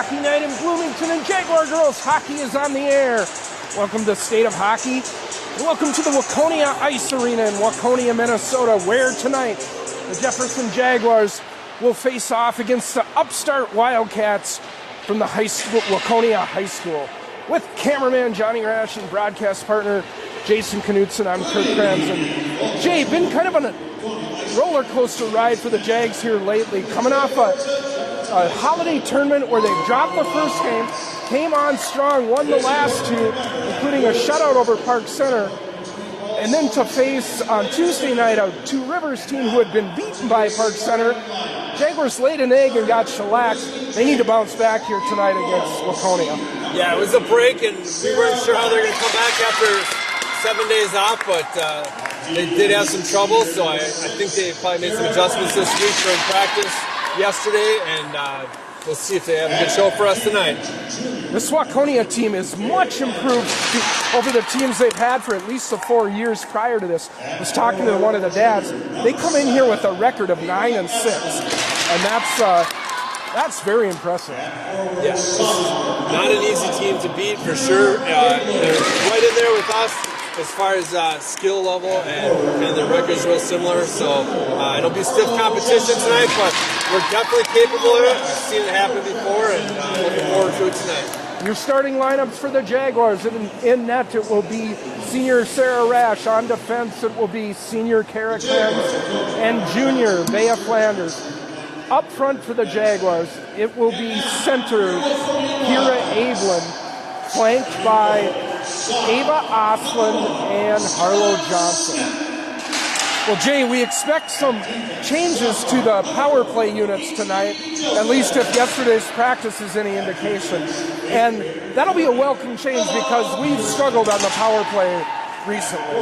Hockey night in Bloomington, and Jaguar girls hockey is on the air. Welcome to State of Hockey. And welcome to the Waconia Ice Arena in Waconia, Minnesota, where tonight the Jefferson Jaguars will face off against the upstart Wildcats from the Waconia High School. With cameraman Johnny Rash and broadcast partner Jason Knutson, I'm Kirk Krebs. And Jay, been kind of on a roller coaster ride for the Jags here lately, coming off a holiday tournament where they dropped the first game, came on strong, won the last two, including a shutout over Park Center, and then to face on Tuesday night a Two Rivers team who had been beaten by Park Center. Jaguars laid an egg and got shellacked. They need to bounce back here tonight against Waconia. Yeah, it was a break, and we weren't sure how they were going to come back after 7 days off, but they did have some trouble, so I think they probably made some adjustments this week during practice yesterday, and we'll see if they have a good show for us tonight. This Waconia team is much improved over the teams they've had for at least the 4 years prior to this. I was talking to one of the dads. They come in here with a record of 9-6, and that's very impressive. Yeah, not an easy team to beat for sure. They're right in there with us as far as skill level, and their record's real similar, so it'll be stiff competition tonight, but we're definitely capable of it. I've seen it happen before, and looking forward to it tonight. Your starting lineups for the Jaguars: in net it will be senior Sarah Rash. On defense it will be senior Kara Krebs and junior Bea Flanders. Up front for the Jaguars, it will be center Kira Avelin, flanked by Ava Osland and Harlow Johnson. Well, Jay, we expect some changes to the power play units tonight, at least if yesterday's practice is any indication. And that'll be a welcome change because we've struggled on the power play recently.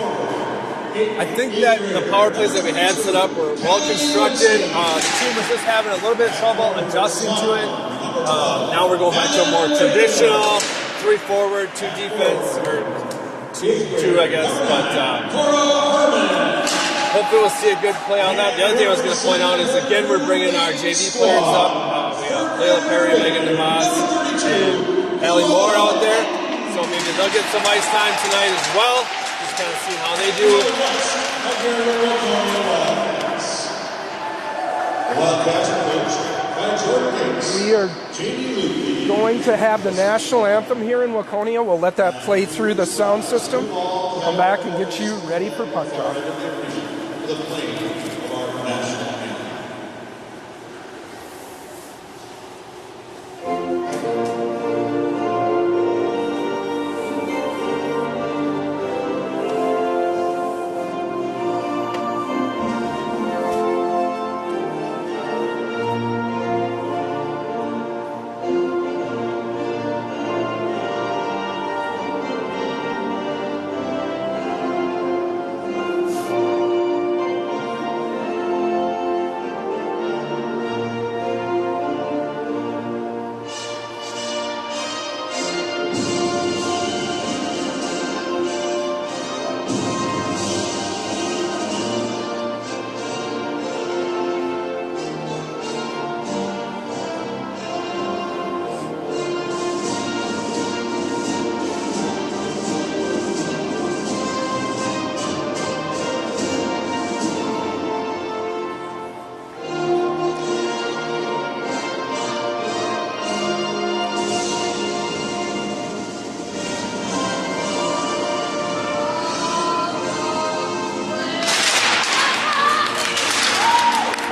I think that the power plays that we had set up were well constructed. The team was just having a little bit of trouble adjusting to it. Now we're going back to a more traditional 3 forward, 2 defense, or two I guess. But hopefully we'll see a good play on that. The other thing I was going to point out is, again, we're bringing our JV players up. We have Layla Perry, Megan DeMoss, and Allie Moore out there. So maybe they'll get some ice time tonight as well. Just kind of see how they do. We are going to have the national anthem here in Waconia. We'll let that play through the sound system. We'll come back and get you ready for puck drop.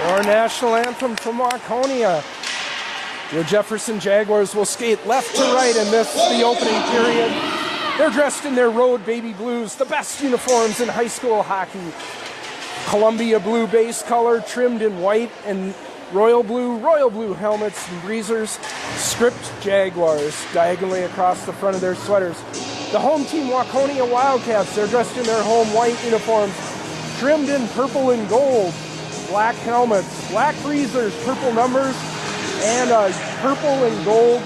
Our national anthem from Waconia. Your Jefferson Jaguars will skate left to right in the opening period. They're dressed in their road baby blues, the best uniforms in high school hockey. Columbia blue base color trimmed in white and royal blue helmets and breezers. Script Jaguars diagonally across the front of their sweaters. The home team Waconia Wildcats, they're dressed in their home white uniforms, trimmed in purple and gold. Black helmets, black breezers, purple numbers, and a purple and gold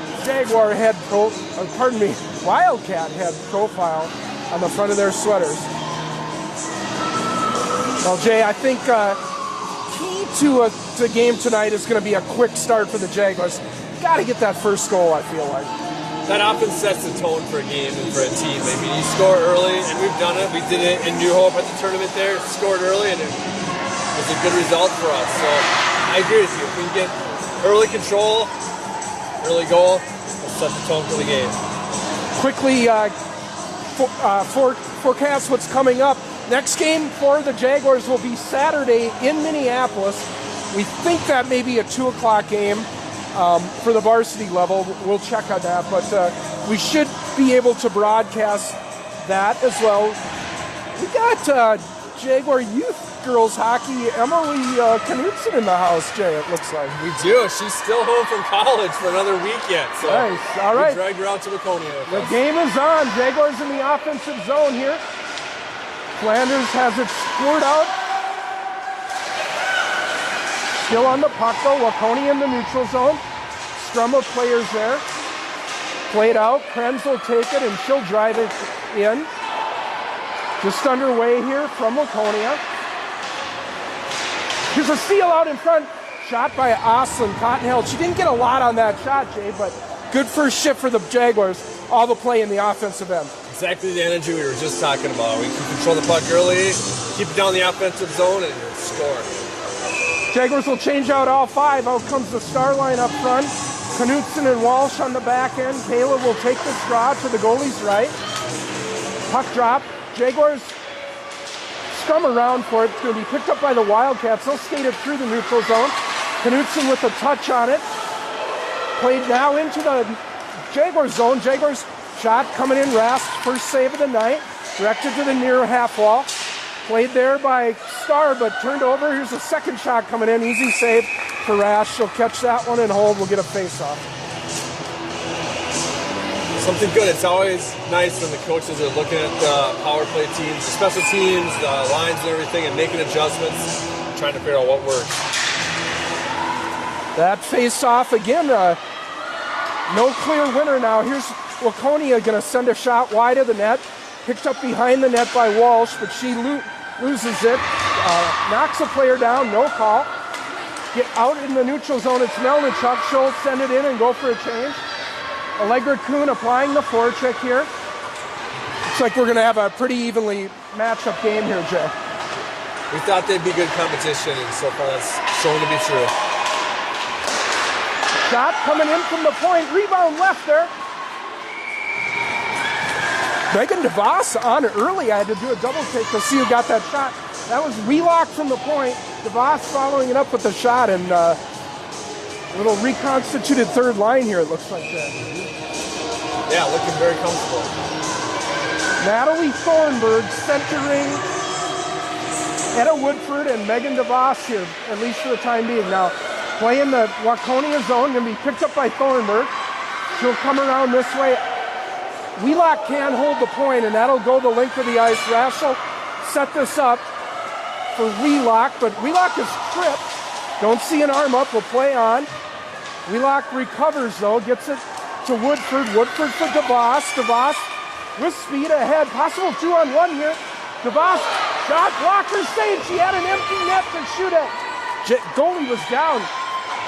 Wildcat head profile on the front of their sweaters. Well, Jay, I think key to the game tonight is going to be a quick start for the Jaguars. got to get that first goal, I feel like. That offense sets the tone for a game and for a team. I mean, you score early, and we've done it. We did it in New Hope at the tournament there. Scored early, and it was a good result for us. So I agree with you. If we can get early control, early goal, we'll set the tone for the game. Quickly forecast what's coming up. Next game for the Jaguars will be Saturday in Minneapolis. We think that may be a 2 o'clock game. For the varsity level, we'll check on that, but we should be able to broadcast that as well. We got Jaguar Youth Girls Hockey, Emily Knutson in the house, Jay, it looks like. We do. She's still home from college for another week yet. So nice. All right. We dragged her out to Waconia. The game is on. Jaguars in the offensive zone here. Flanders has it scored out. Still on the puck though, Waconia in the neutral zone. Scrum of players there. Played out, Krenz will take it and she'll drive it in. Just underway here from Waconia. Here's a steal out in front. Shot by Oslin, Cottonhill. She didn't get a lot on that shot, Jay, but good first shift for the Jaguars. All the play in the offensive end. Exactly the energy we were just talking about. We can control the puck early, keep it down the offensive zone, and score. Jaguars will change out all 5. Out comes the star line up front. Knutson and Walsh on the back end. Kayla will take this draw to the goalie's right. Puck drop. Jaguars scrum around for it. It's going to be picked up by the Wildcats. They'll skate it through the neutral zone. Knutson with a touch on it. Played now into the Jaguars zone. Jaguars shot coming in. Rask, first save of the night. Directed to the near half wall. Played there by Starr, but turned over. Here's a second shot coming in. Easy save for Rash. She'll catch that one and hold. We'll get a face-off. Something good. It's always nice when the coaches are looking at the power play teams, the special teams, the lines and everything, and making adjustments, trying to figure out what works. That face-off again. No clear winner now. Here's Waconia going to send a shot wide of the net. Picked up behind the net by Walsh, but she loses it. Knocks a player down, no call. Get out in the neutral zone, it's Melnichuk. She'll send it in and go for a change. Allegra Kuhn applying the forecheck here. Looks like we're going to have a pretty evenly matchup game here, Jay. We thought they'd be good competition, and so far that's shown to be true. Shot coming in from the point, rebound left there. Megan DeVos on early. I had to do a double take to see who got that shot. That was Wheelock from the point. DeVos following it up with the shot, and a little reconstituted third line here, it looks like that. Yeah, looking very comfortable. Natalie Thornburg centering Etta Woodford and Megan DeVos here, at least for the time being. Now, playing the Waconia zone, going to be picked up by Thornburg. She'll come around this way. Wheelock can hold the point, and that'll go the length of the ice. Raschel set this up for Wheelock, but Wheelock is tripped. Don't see an arm up, will play on. Wheelock recovers, though, gets it to Woodford. Woodford for DeVos. DeVos with speed ahead. Possible 2-on-1 here. DeVos, shot, blocker, save. She had an empty net to shoot at. Goalie was down.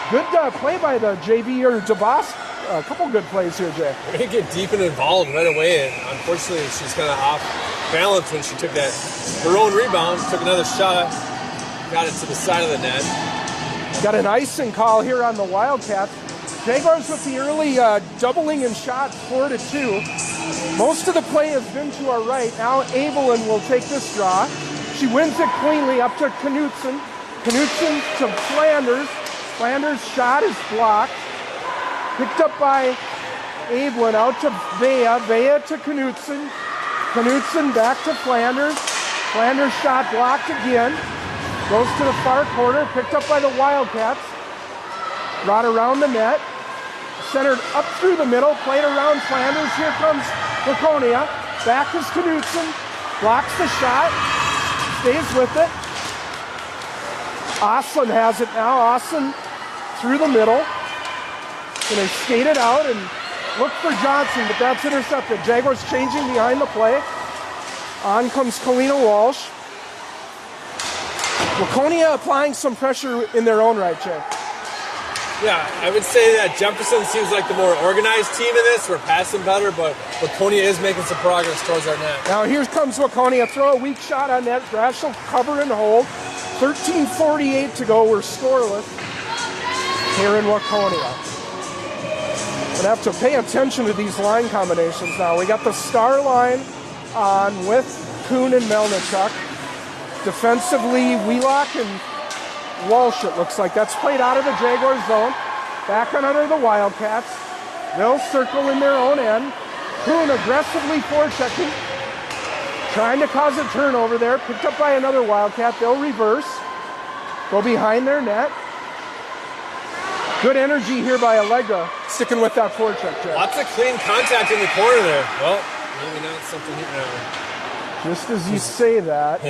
Good play by the JV or DeVos. A couple good plays here, Jay. We're going to get deep and involved right away, and unfortunately she's kind of off balance when she took her own rebound, took another shot, got it to the side of the net. Got an icing call here on the Wildcats. Jaguars with the early doubling in shots, 4-2. Most of the play has been to our right. Now Evelyn will take this draw. She wins it cleanly up to Knutson. Knutson to Flanders. Flanders' shot is blocked. Picked up by Evelyn, out to Vea. Vea to Knutson. Knutson back to Flanders. Flanders' shot blocked again. Goes to the far corner, picked up by the Wildcats. Brought around the net. Centered up through the middle, played around Flanders. Here comes Waconia. Back is Knutson. Blocks the shot. Stays with it. Oslin has it now. Oslin through the middle. Going to skate it out and look for Johnson, but that's intercepted. Jaguars changing behind the play. On comes Kalina Walsh. Waconia applying some pressure in their own right, Jay. Yeah, I would say that Jefferson seems like the more organized team in this. We're passing better, but Waconia is making some progress towards our net. Now here comes Waconia. Throw a weak shot on net. Brash will cover and hold. 13:48 to go. We're scoreless here in Waconia. We're going to have to pay attention to these line combinations now. We got the star line on with Kuhn and Melnichuk. Defensively, Wheelock and Walsh, it looks like. That's played out of the Jaguars zone. Back on under the Wildcats. They'll circle in their own end. Kuhn aggressively forechecking. Trying to cause a turnover there. Picked up by another Wildcat. They'll reverse. Go behind their net. Good energy here by Allegra. Sticking with that forecheck, Jeff. Lots of clean contact in the corner there. Well, maybe not something here. Just as you say that.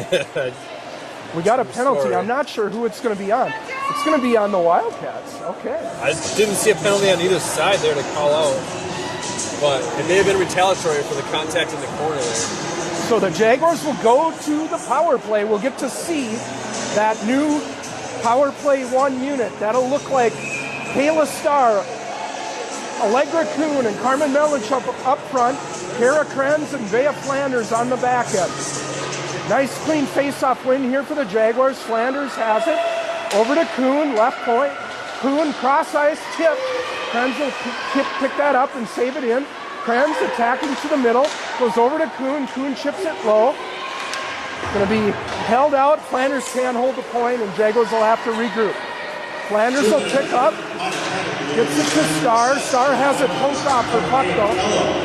We got a penalty. I'm not sure who it's going to be on. It's going to be on the Wildcats. Okay. I didn't see a penalty on either side there to call out. But it may have been retaliatory for the contact in the corner there. So the Jaguars will go to the power play. We'll get to see that new power play 1 unit. That'll look like Kayla Starr, Allegra Kuhn, and Carmen Melnichuk up front. Kara Krenz and Bea Flanders on the back end. Nice clean face-off win here for the Jaguars. Flanders has it. Over to Kuhn, left point. Kuhn, cross-ice, tip. Krenz will pick that up and save it in. Krenz attacking to the middle. Goes over to Kuhn. Kuhn chips it low. Going to be held out. Flanders can't hold the point, and Jaguars will have to regroup. Flanders will pick up. Gets it to Starr. Starr has it poked off for puck, though.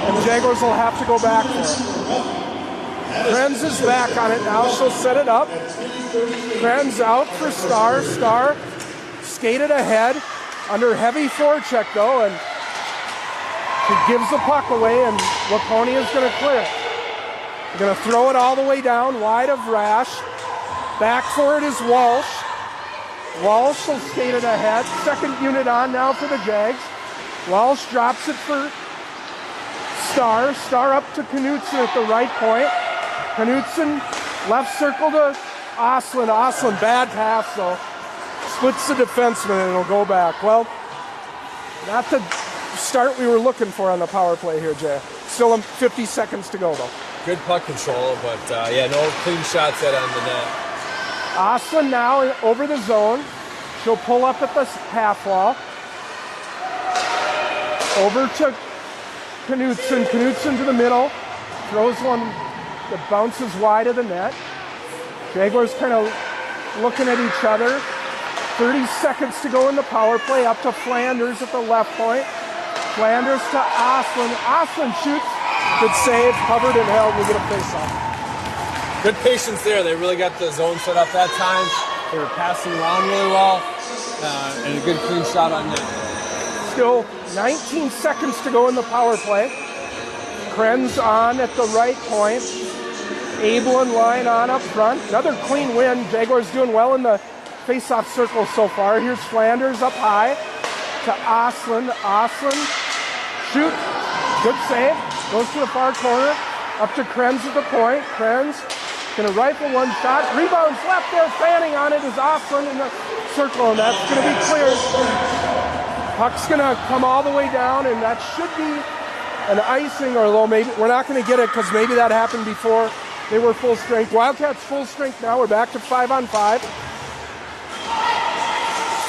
And Jaguars will have to go back for it. Krenz is back on it now. She'll set it up. Krenz out for Starr. Starr skated ahead under heavy forecheck, though, and she gives the puck away, and Waconia is going to clear it. They're going to throw it all the way down, wide of Rash. Back for it is Walsh. Walsh will skate it ahead. Second unit on now for the Jags. Walsh drops it for Starr. Starr up to Knutson at the right point. Knutson, left circle to Oslin. Oslin, bad pass, though. Splits the defenseman, and it'll go back. Well, not the start we were looking for on the power play here, Jay. Still 50 seconds to go, though. Good puck control, but yeah, no clean shots yet on the net. Oslin now over the zone. She'll pull up at the half wall. Over to Knutson. Knutson to the middle. Throws one that bounces wide of the net. Jaguars kind of looking at each other. 30 seconds to go in the power play. Up to Flanders at the left point. Flanders to Oslin. Oslin shoots. Good save. Covered and held. We get a face-off. Good patience there. They really got the zone set up that time. They were passing around really well. And a good clean shot on net. Still 19 seconds to go in the power play. Krenz on at the right point. Abel and line on up front. Another clean win. Jaguars doing well in the face-off circle so far. Here's Flanders up high to Oslin. Oslin shoot. Good save. Goes to the far corner. Up to Krenz at the point. Krenz going to rifle one shot. Rebounds left there. Fanning on it is Oslin in the circle, and that's going to be cleared. Puck's going to come all the way down, and that should be an icing, although maybe we're not going to get it because maybe that happened before they were full strength. Wildcats full strength now. We're back to 5-on-5.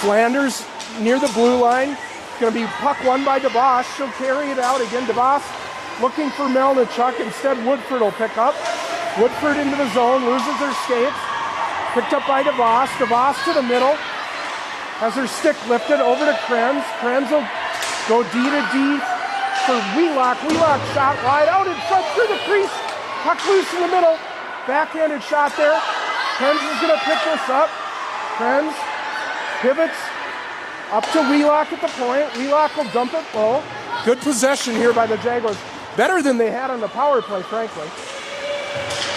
Flanders near the blue line. Going to be puck won by DeVos. She'll carry it out again. DeVos looking for Melnichuk. Instead, Woodford will pick up. Woodford into the zone, loses her skates. Picked up by DeVos. DeVos to the middle. Has her stick lifted over to Krenz. Krenz will go D to D for Wheelock. Wheelock shot wide out in front through the crease. Puck loose in the middle. Backhanded shot there. Krenz is going to pick this up. Krenz pivots up to Wheelock at the point. Wheelock will dump it low. Good possession here by the Jaguars. Better than they had on the power play, frankly.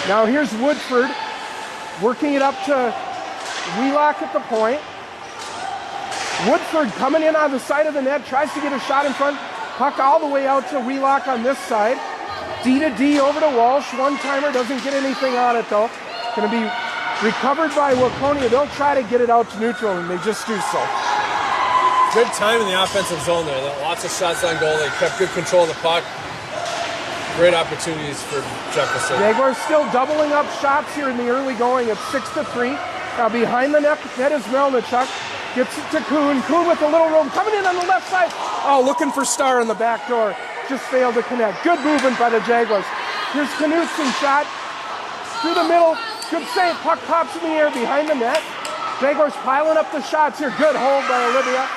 Now here's Woodford working it up to Wheelock at the point. Woodford coming in on the side of the net, tries to get a shot in front. Puck all the way out to Wheelock on this side. D to D over to Walsh. One-timer, doesn't get anything on it though. Going to be recovered by Waconia. They'll try to get it out to neutral, and they just do so. good time in the offensive zone there. Lots of shots on goal. They kept good control of the puck. Great opportunities for Jefferson. Jaguars still doubling up shots here in the early going. It's 6-3. Now behind the net is Melnichuk. Gets it to Kuhn. Kuhn with a little room. Coming in on the left side. Oh, looking for Starr on the back door. Just failed to connect. Good movement by the Jaguars. Here's Knutson shot. Through the middle. Good save. Puck pops in the air behind the net. Jaguars piling up the shots here. Good hold by Olivia.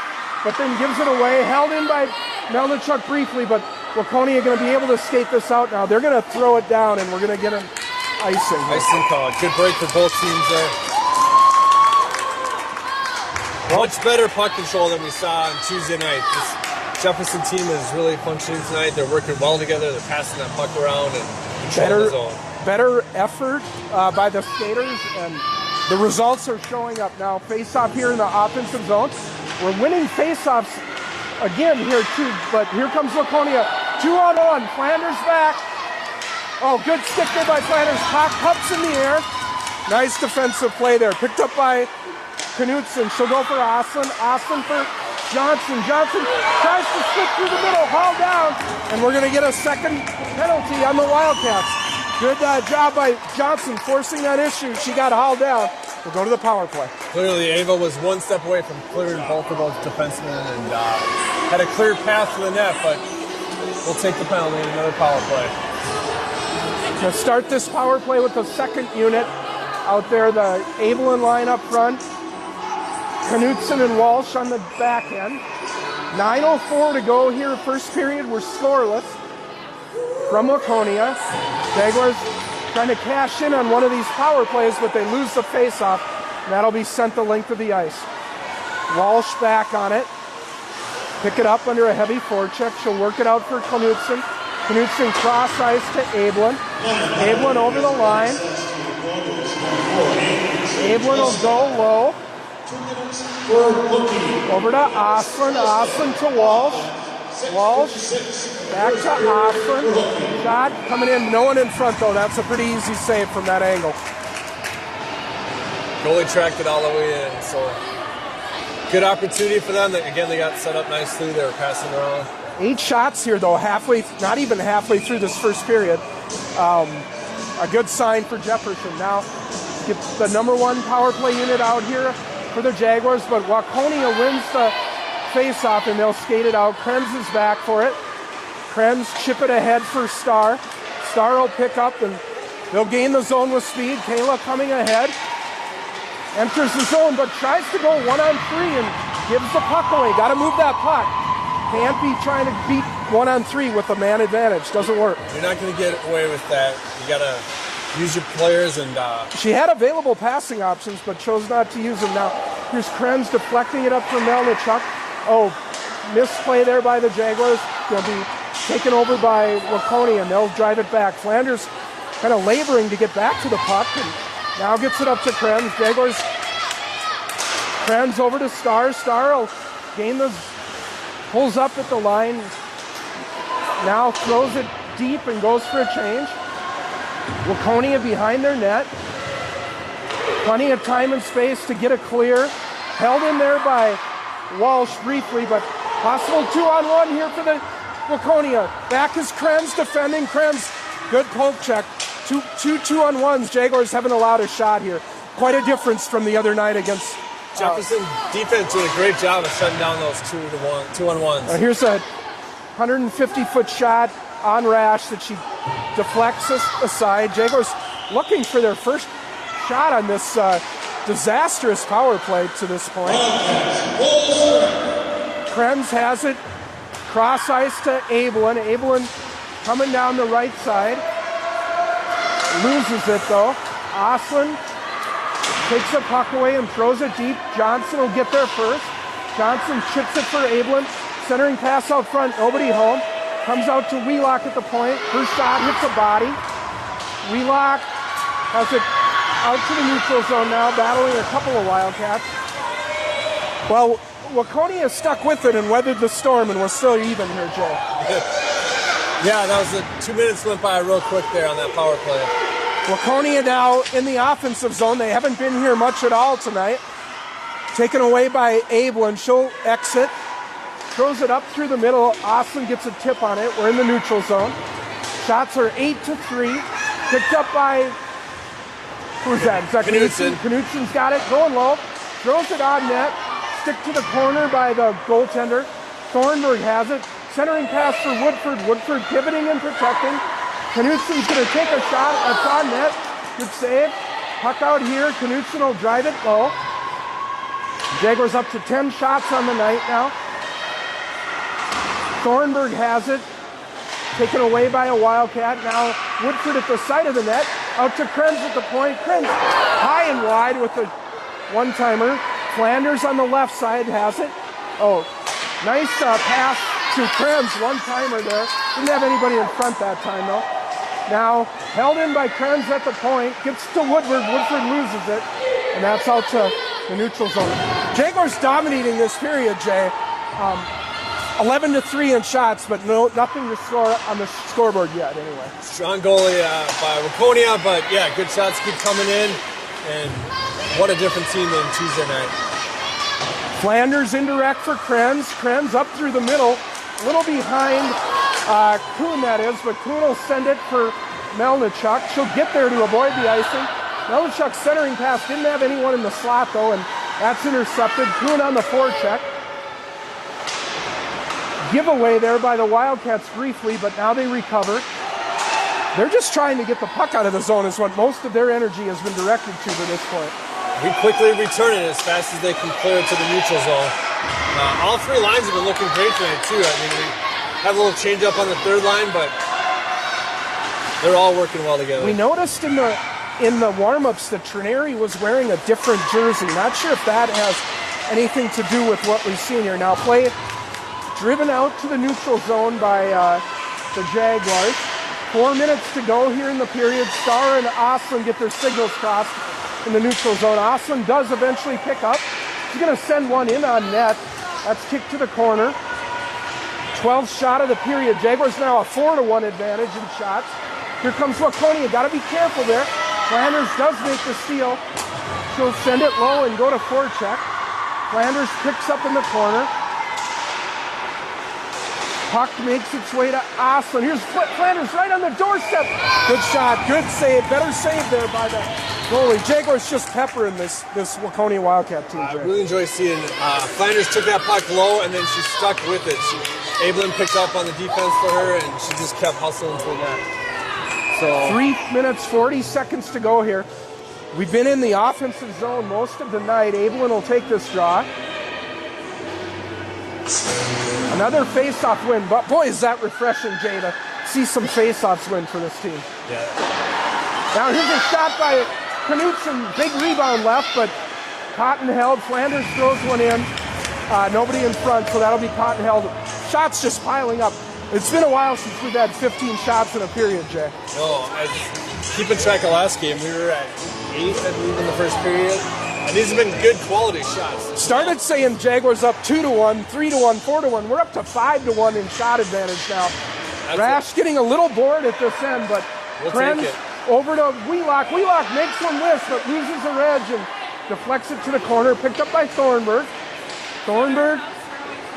But then gives it away. Held in by Melnichuk briefly, but Waconia going to be able to skate this out now. They're going to throw it down, and we're going to get an icing. Icing call. Good break for both teams there. Much better puck control than we saw on Tuesday night. This Jefferson team is really functioning tonight. They're working well together. They're passing that puck around and controlling the zone. Better effort by the skaters, and the results are showing up now. Face-off here in the offensive zone. We're winning face-offs again here too, but here comes Waconia. 2-on-1. Flanders back. Oh, good stick there by Flanders. Puck cups in the air. Nice defensive play there. Picked up by Knutson. She'll go for Oslin. Oslin for Johnson. Johnson tries to slip through the middle. Haul down. And we're going to get a second penalty on the Wildcats. Good job by Johnson forcing that issue. She got hauled down. We'll go to the power play. Clearly, Ava was one step away from clearing both of those defensemen and had a clear path to the net, but we'll take the penalty in another power play. To start this power play with the second unit out there, the Abelin line up front. Knutson and Walsh on the back end. 9:04 to go here, first period. We're scoreless from Waconia. Jaguars trying to cash in on one of these power plays, but they lose the face-off. That'll be sent the length of the ice. Walsh back on it. Pick it up under a heavy forecheck. She'll work it out for Knutson. Knutson cross ice to Abelin. Abelin over the line. Abelin will go low. Over to Oslin. Oslin to Walsh. Walsh back to Oslin. Shot coming in. No one in front, though. That's a pretty easy save from that angle. Goalie tracked it all the way in, so good opportunity for them. Again, they got set up nicely. They were passing around. 8 shots here, though, not even halfway through this first period. A good sign for Jefferson. Now, get the number 1 power play unit out here for the Jaguars, but Waconia wins the face-off, and they'll skate it out. Krenz is back for it. Krenz chip it ahead for Starr. Starr will pick up, and they'll gain the zone with speed. Kayla coming ahead. Enters the zone, but tries to go 1-on-3 and gives the puck away. Got to move that puck. Can't be trying to beat 1-on-3 with a man advantage. Doesn't work. You're not going to get away with that. You got to use your players and... She had available passing options, but chose not to use them. Now, here's Krenz deflecting it up for Melnichuk. Oh, misplay there by the Jaguars. They'll be taken over by Waconia, and they'll drive it back. Flanders kind of laboring to get back to the puck, and now gets it up to Krenz. Jaguars, Krenz over to Starr. Starr will gain the... Pulls up at the line. Now throws it deep and goes for a change. Waconia behind their net. Plenty of time and space to get a clear. Held in there by Walsh briefly, but possible 2-on-1 here for the Waconia. Back is Krenz defending. Krenz, good poke check. Two 2-on-1s. Jaguars haven't allowed a shot here. Quite a difference from the other night against... Jefferson defense doing a great job of shutting down those 2-on-1s. Here's a 150-foot shot on Rash that she deflects aside. Jaguars looking for their first shot on this disastrous power play to this point. Krenz has it. Cross ice to Abelin. Abelin coming down the right side. Loses it, though. Oslin takes the puck away and throws it deep. Johnson will get there first. Johnson chips it for Abelin. Centering pass out front. Nobody home. Comes out to Wheelock at the point. Her shot hits a body. Wheelock has it out to the neutral zone now, battling a couple of Wildcats. Well, Waconia stuck with it and weathered the storm, and we're still even here, Jay. Yeah, that was 2 minutes went by real quick there on that power play. Waconia now in the offensive zone. They haven't been here much at all tonight. Taken away by Abelin. She'll exit. throws it up through the middle. Austin gets a tip on it. We're in the neutral zone. Shots are 8-3. Picked up by, who's that? Is that Knudsen? Knudsen's got it, going low. Throws it on net. Stick to the corner by the goaltender. Thornburg has it. Centering pass for Woodford. Woodford pivoting and protecting. Knudsen's going to take a shot. That's on net. Good save. Puck out here. Knudsen will drive it low. Jaguars up to 10 shots on the night now. Thornburg has it. Taken away by a Wildcat. Now Woodford at the side of the net. Out to Krenz at the point. Krenz high and wide with the one-timer. Flanders on the left side has it. Oh, nice pass to Krenz. One-timer there. Didn't have anybody in front that time, though. Now held in by Krenz at the point. Gets to Woodford. Woodford loses it. And that's out to the neutral zone. Jaguars dominating this period, Jay. 11-3 in shots, but nothing to score on the scoreboard yet, anyway. Strong goalie by Waconia, but yeah, good shots keep coming in, and what a different team than Tuesday night. Flanders indirect for Krenz. Krenz up through the middle, a little behind Kuhn, that is, but Kuhn will send it for Melnichuk. She'll get there to avoid the icing. Melnichuk's centering pass didn't have anyone in the slot, though, and that's intercepted. Kuhn on the forecheck. Giveaway there by the Wildcats briefly, but now they recover. They're just trying to get the puck out of the zone is what most of their energy has been directed to this point. We quickly return it as fast as they can clear it to the neutral zone. All three lines have been looking great tonight, too. I mean, we have a little change up on the third line, but they're all working well together. We noticed in the warm-ups that Trineri was wearing a different jersey. Not sure if that has anything to do with what we've seen here. Now play driven out to the neutral zone by the Jaguars. 4 minutes to go here in the period. Starr and Oslin get their signals crossed in the neutral zone. Oslin does eventually pick up. He's going to send one in on net. That's kicked to the corner. 12th shot of the period. Jaguars now a 4-1 advantage in shots. Here comes Waconia. Got to be careful there. Flanders does make the steal. She'll send it low and go to forecheck. Flanders picks up in the corner. Puck makes its way to Oslin. Here's Flanders right on the doorstep. Good shot, good save. Better save there by the goalie. Jaguars just peppering this Waconia Wildcat team. I really enjoy seeing Flanders took that puck low and then she stuck with it. Evelyn picked up on the defense for her and she just kept hustling to the net. So 3 minutes, 40 seconds to go here. We've been in the offensive zone most of the night. Evelyn will take this draw. Another face-off win, but boy, is that refreshing, Jay, to see some face-offs win for this team. Yeah. Now here's a shot by Knudsen, big rebound left, but Cotton held. Flanders throws one in. Nobody in front, so that'll be Cotton held. Shots just piling up. It's been a while since we've had 15 shots in a period, Jay. No, keeping track of last game, we were at 8, I believe, in the first period. And these have been good quality shots. Started saying Jaguars up 2-1, 3-1, 4-1. We're up to 5-1 in shot advantage now. Rash getting a little bored at this end, but Krenz over to Wheelock. Wheelock makes one miss, but loses a edge and deflects it to the corner. Picked up by Thornburg. Thornburg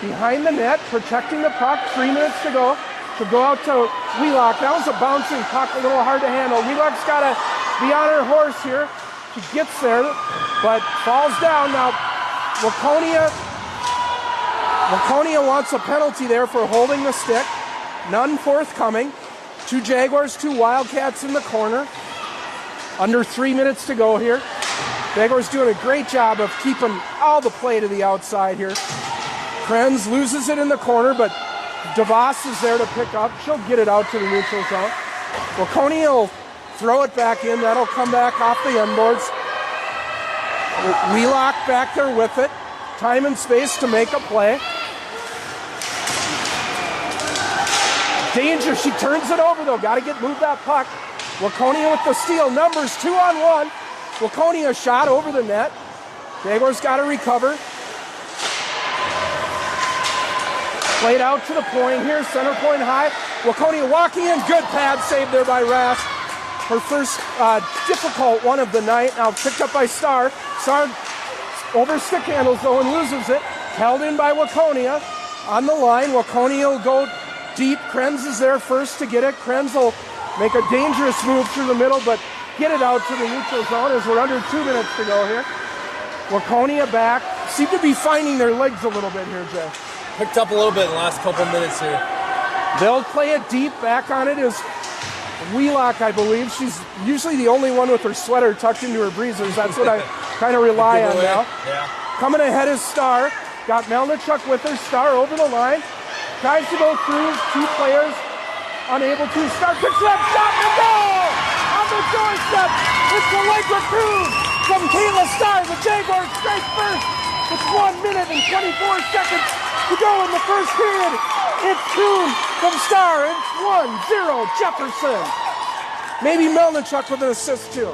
behind the net, protecting the puck. 3 minutes to go. She'll go out to Wheelock. That was a bouncing puck, a little hard to handle. Wheelock's got to be on her horse here. She gets there, but falls down. Now, Waconia wants a penalty there for holding the stick. None forthcoming. 2 Jaguars, 2 Wildcats in the corner. Under 3 minutes to go here. Jaguars doing a great job of keeping all the play to the outside here. Krenz loses it in the corner, but DeVos is there to pick up. She'll get it out to the neutral zone. Waconia will throw it back in. That'll come back off the end boards. Wheelock back there with it. Time and space to make a play. Danger. She turns it over, though. Got to move that puck. Waconia with the steal. Numbers 2-on-1. Waconia shot over the net. Jaguars got to recover. Played out to the point here. Center point high. Waconia walking in. Good pad save there by Rash. Her first difficult one of the night. Now picked up by Starr. Starr over stick handles though and loses it. Held in by Waconia. on the line. Waconia will go deep. Krenz is there first to get it. Krenz will make a dangerous move through the middle, but get it out to the neutral zone as we're under 2 minutes to go here. Waconia back. Seem to be finding their legs a little bit here, Jay. Picked up a little bit in the last couple minutes here. They'll play it deep. Back on it is Wheelock, I believe. She's usually the only one with her sweater tucked into her breezers. That's what I kind of rely on now. Yeah. Coming ahead is Star. Got Melnichuk with her. Star over the line. Tries to go through. 2 players unable to. Star picks it up. Shot and goal! On the doorstep. It's the Allegra Cruz from Kayla Star. The Jaguars strike first. It's 1 minute and 24 seconds to go in the first period. It's Kuhn from Star. It's 1-0 Jefferson. Maybe Melnichuk with an assist too.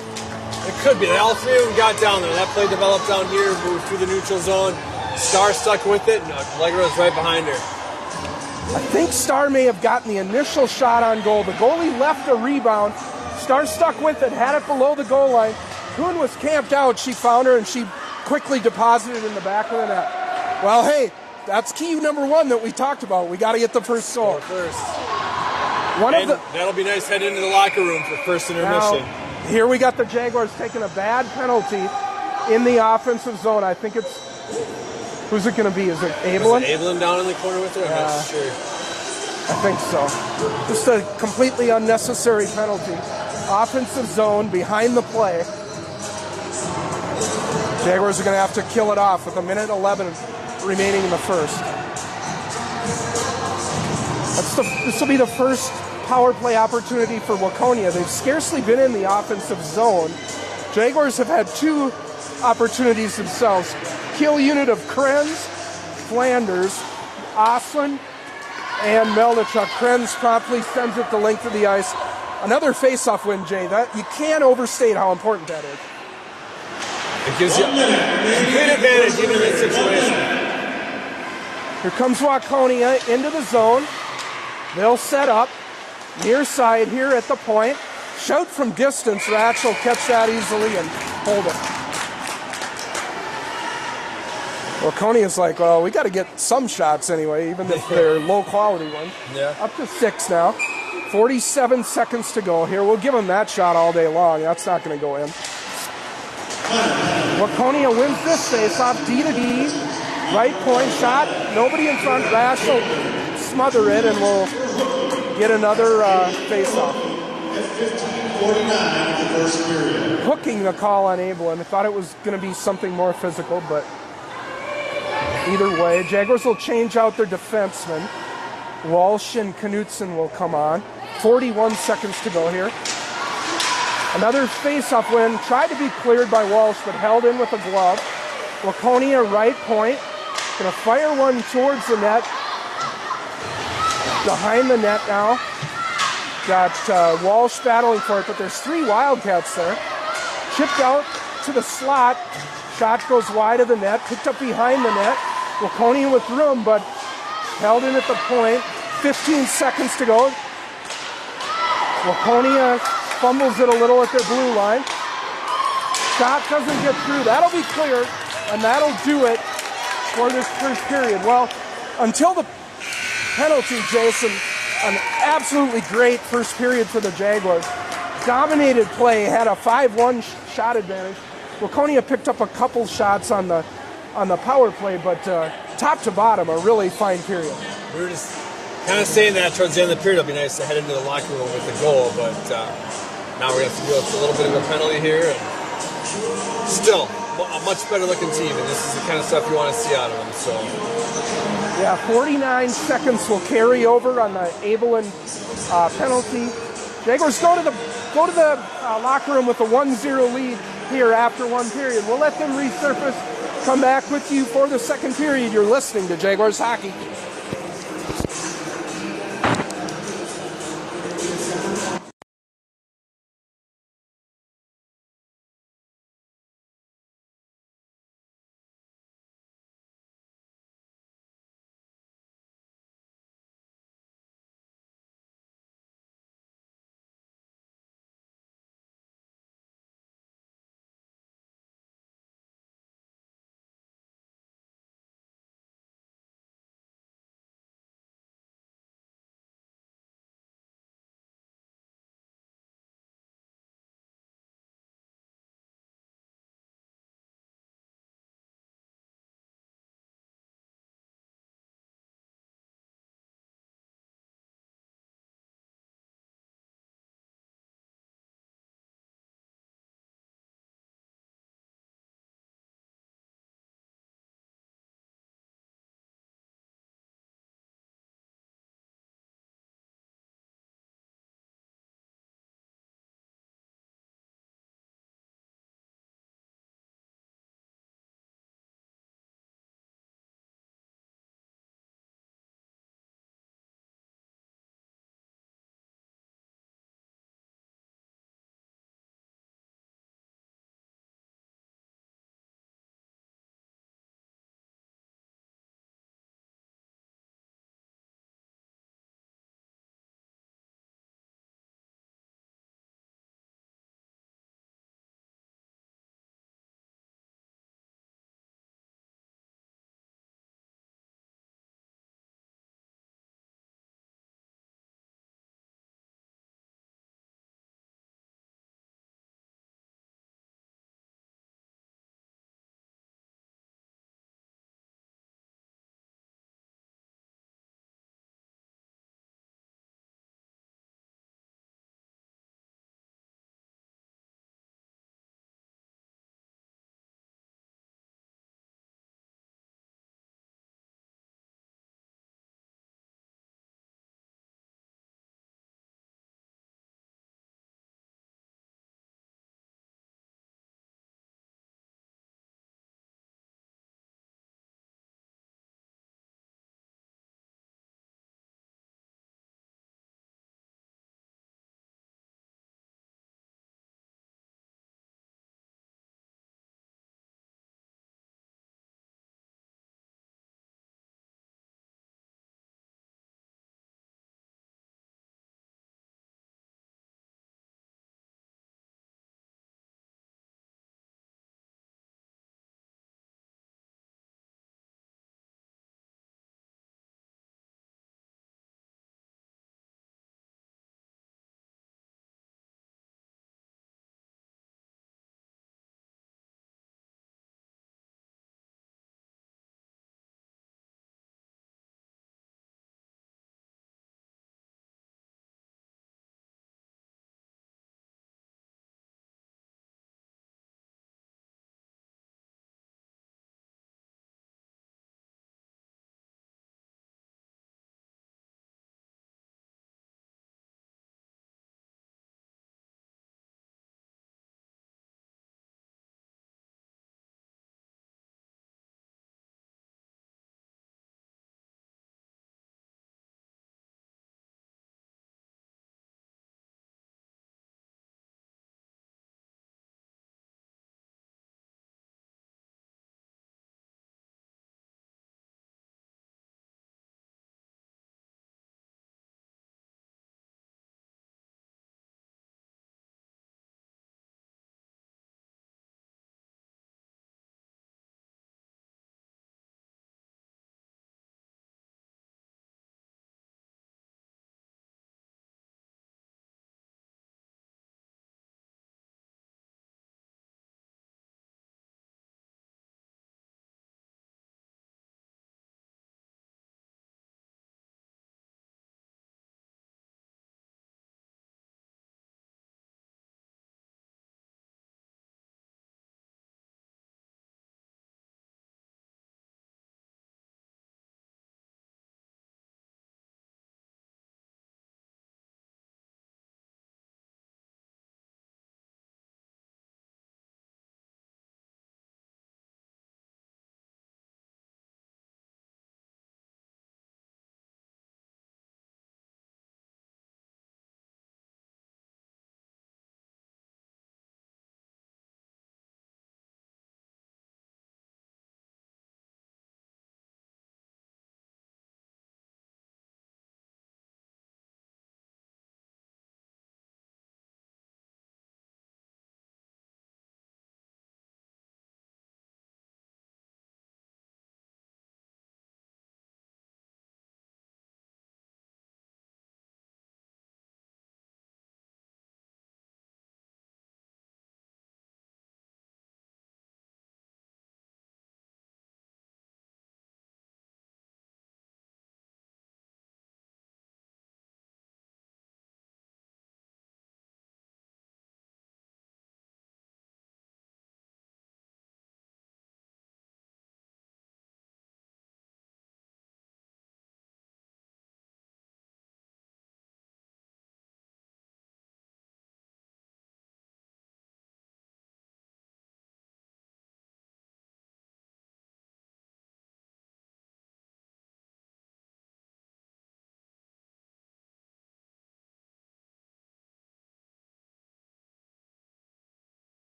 It could be. All 3 of them got down there. That play developed down here, moved through the neutral zone. Star stuck with it, and Allegra's right behind her. I think Star may have gotten the initial shot on goal. The goalie left a rebound. Star stuck with it, had it below the goal line. Kuhn was camped out. She found her, and she quickly deposited in the back of the net. Well, hey, that's key number 1 that we talked about. We got to get the first goal. First. That'll be nice heading into the locker room for first intermission. Now, here we got the Jaguars taking a bad penalty in the offensive zone. I think it's... Who's it going to be? Is it Abelin? Is it Abelin down in the corner with her? I'm not sure. I think so. Just a completely unnecessary penalty. Offensive zone behind the play. Jaguars are going to have to kill it off with 1:11 remaining in the first. This will be the first power play opportunity for Waconia. They've scarcely been in the offensive zone. Jaguars have had 2 opportunities themselves. Kill unit of Krenz, Flanders, Oslin, and Melnichuk. Krenz promptly sends it the length of the ice. Another face-off win, Jay. That you can't overstate how important that is. It gives you complete advantage even in this situation. Here comes Waconia into the zone. They'll set up near side here at the point. Shout from distance. Ratch will catch that easily and hold it. Waconia's like, well, we got to get some shots anyway, even if they're low-quality ones. Yeah. Up to 6 now. 47 seconds to go here. We'll give them that shot all day long. That's not going to go in. Waconia wins this face-off. D to D. Right point shot. Nobody in front. Rash will smother it, and we'll get another face-off. Hooking the call on Abelin. I thought it was going to be something more physical, but either way, Jaguars will change out their defensemen. Walsh and Knutson will come on. 41 seconds to go here. Another face-off win. Tried to be cleared by Walsh, but held in with a glove. Waconia right point. Going to fire one towards the net. Behind the net now. Got Walsh battling for it, but there's 3 Wildcats there. Chipped out to the slot. Shot goes wide of the net. Picked up behind the net. Waconia with room, but held in at the point. 15 seconds to go. Waconia fumbles it a little at their blue line. Shot doesn't get through. That'll be cleared, and that'll do it for this first period. Well, until the penalty, Jason, an absolutely great first period for the Jaguars. Dominated play, had a 5-1 shot advantage. Waconia picked up a couple shots on the power play, but top to bottom, a really fine period. We were just kind of saying that towards the end of the period, it'll be nice to head into the locker room with the goal, but now we're going to have to deal with a little bit of a penalty here. And still, a much better looking team, and this is the kind of stuff you want to see out of them. So, yeah, 49 seconds will carry over on the Abelin penalty. Jaguars go to the locker room with a 1-0 lead here after 1 period. We'll let them resurface. Come back with you for the second period. You're listening to Jaguars Hockey.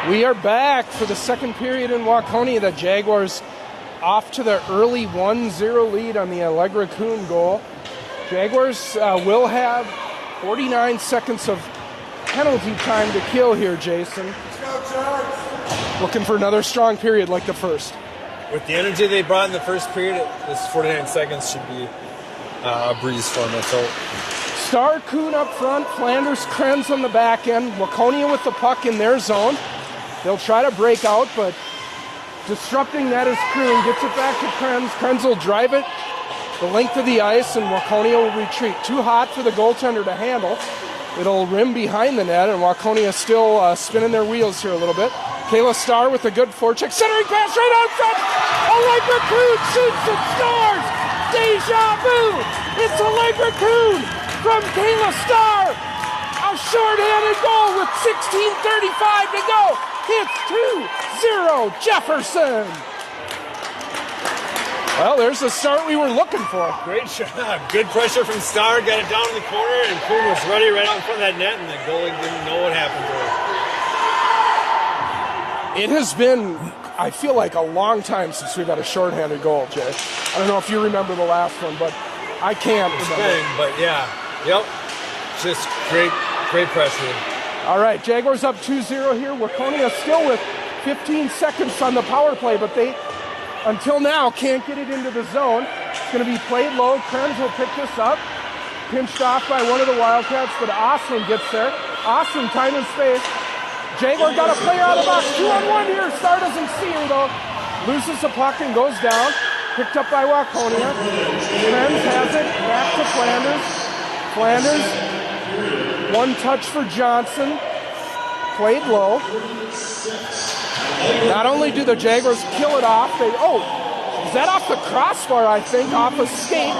We are back for the second period in Waconia. The Jaguars off to the early 1-0 lead on the Allegra Kuhn goal. Jaguars will have 49 seconds of penalty time to kill here, Jason. Looking for another strong period like the first. With the energy they brought in the first period, this 49 seconds should be a breeze for them, let's hope. Star Kuhn up front, Flanders, Krenz on the back end. Waconia with the puck in their zone. They'll try to break out, but disrupting that is Kuhn. Gets it back to Krenz. Krenz will drive it the length of the ice, and Waconia will retreat. Too hot for the goaltender to handle. It'll rim behind the net, and Waconia still spinning their wheels here a little bit. Kayla Starr with a good forecheck. Centering pass right out front. Allegra Kuhn shoots and scores. Deja vu. It's Allegra Kuhn from Kayla Starr. A short-handed goal with 16:35 to go. It's 2-0 Jefferson. Well, there's the start we were looking for. Great shot. Good pressure from Starr. Got it down in the corner, and Kuhn was ready right out in front of that net, and the goalie didn't know what happened to her. It has been, I feel like, a long time since we've had a shorthanded goal, Jay. I don't know if you remember the last one, but I can't remember. But yeah, yep. Just great pressure. All right, Jaguars up 2-0 here. Waconia still with 15 seconds on the power play, but they, until now, can't get it into the zone. It's going to be played low. Krenz will pick this up. Pinched off by one of the Wildcats, but Osland gets there. Osland, time and space. Jaguar got a player out of the box. 2-on-1 here. Star doesn't see her, though. Loses the puck and goes down. Picked up by Waconia. Krenz has it. Back to Flanders. Flanders. One touch for Johnson. Played low. Not only do the Jaguars kill it off, is that off the crossbar, I think, off a skate.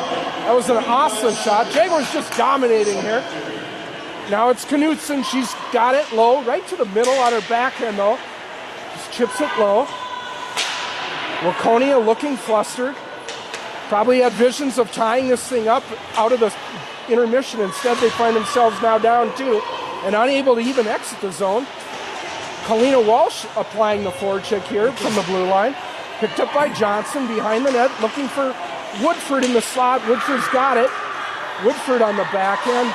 That was an awesome shot. Jaguars just dominating here. Now it's Knutson. She's got it low, right to the middle on her backhand, though. Just chips it low. Waconia looking flustered. Probably had visions of tying this thing up out of the intermission. Instead, they find themselves now down 2 and unable to even exit the zone. Kalina Walsh applying the forecheck here from the blue line. Picked up by Johnson behind the net, looking for Woodford in the slot. Woodford's got it. Woodford on the back end.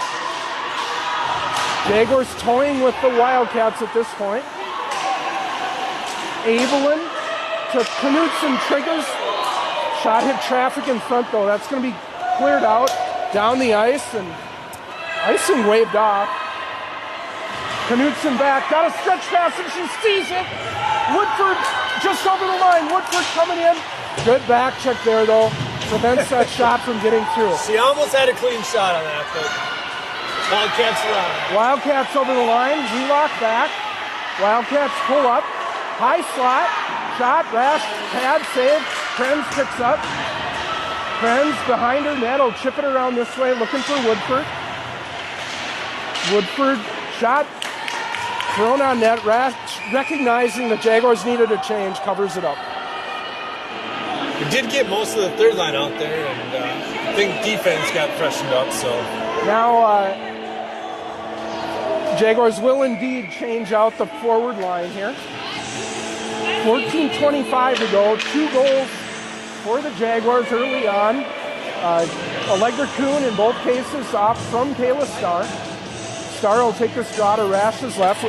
Jaguars toying with the Wildcats at this point. Evelyn to Knutson, triggers. Shot hit traffic in front, though. That's going to be cleared out. Down the ice, and icing waved off. Knutson back, got a stretch pass, and she sees it. Woodford just over the line. Woodford coming in. Good back check there, though. Prevents that shot from getting through. She almost had a clean shot on that, but Wildcats around. Wildcats over the line. Wheelock back. Wildcats pull up. High slot. Shot, rash, pad, save. Krenz picks up. Krenz behind her net. Will chip it around this way, looking for Woodford. Woodford shot. Thrown on net. Rash, recognizing the Jaguars needed a change, covers it up. We did get most of the third line out there, and I think defense got freshened up. So now Jaguars will indeed change out the forward line here. 14:25 to go. 2 goals for the Jaguars early on. Allegra Kuhn in both cases off from Kayla Starr. Starr will take this draw to Rash's left.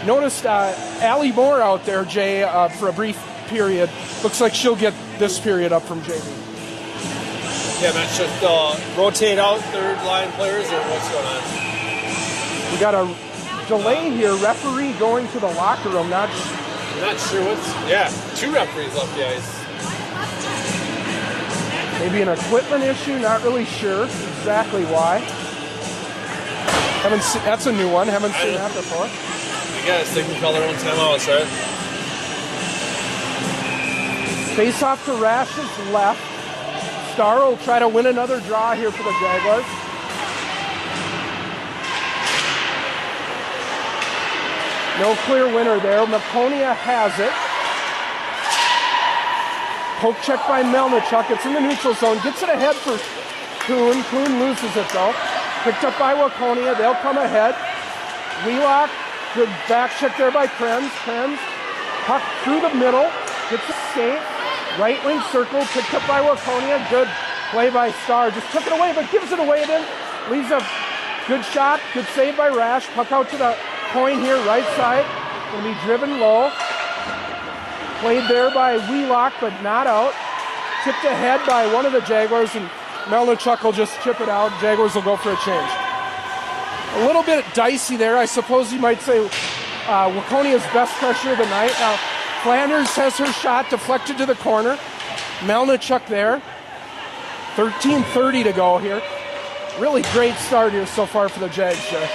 Noticed Allie Moore out there, Jay, for a brief period. Looks like she'll get this period up from JV. Yeah, that's just rotate out third line players, or what's going on? We got a delay here. Referee going to the locker room. Not sure what's... Yeah, 2 referees left the ice. Maybe an equipment issue. Not really sure exactly why. Haven't seen, that's a new one. Haven't seen that before. I guess they can call their own timeouts, right? Face off to Rash's left. Starr will try to win another draw here for the Jaguars. No clear winner there. Waconia has it. Poke check by Melnichuk. It's in the neutral zone. Gets it ahead for Kuhn. Kuhn loses it, though. Picked up by Waconia. They'll come ahead. Wheelock. Good back check there by Krenz. Krenz Puck through the middle, gets a skate, right wing circle, picked up by Waconia. Good play by Starr. Just took it away, but gives it away then. Leaves a good shot, good save by Rash. Puck out to the point here, right side. Gonna be driven low. Played there by Wheelock, but not out. Tipped ahead by one of the Jaguars, and Melnichuk will just chip it out. Jaguars will go for a change. A little bit dicey there, I suppose you might say. Waconia's best pressure of the night. Now, Flanders has her shot deflected to the corner. Melnichuk there. 13:30 to go here. Really great start here so far for the Jags, Jay.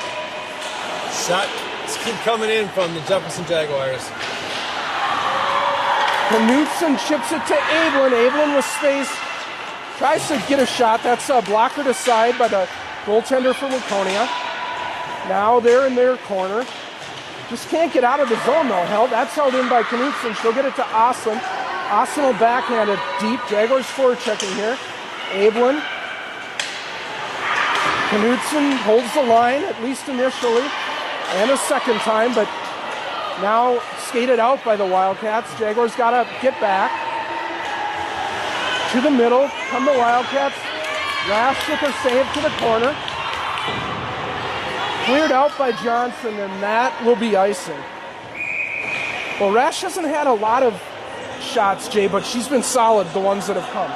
Shots keep coming in from the Jefferson Jaguars. Knutson chips it to Abelin. Abelin with space. Tries to get a shot. That's a blocker to side by the goaltender for Waconia. Now they're in their corner. Just can't get out of the zone though. Held. That's held in by Knutson. She'll get it to Oslin. Oslin will backhand it deep. Jaguars forward checking here. Abelin. Knutson holds the line, at least initially, and a second time, but now skated out by the Wildcats. Jaguars got to get back. To the middle, come the Wildcats. Rash with a save to the corner. Cleared out by Johnson, and that will be icing. Well, Rash hasn't had a lot of shots, Jay, but she's been solid, the ones that have come.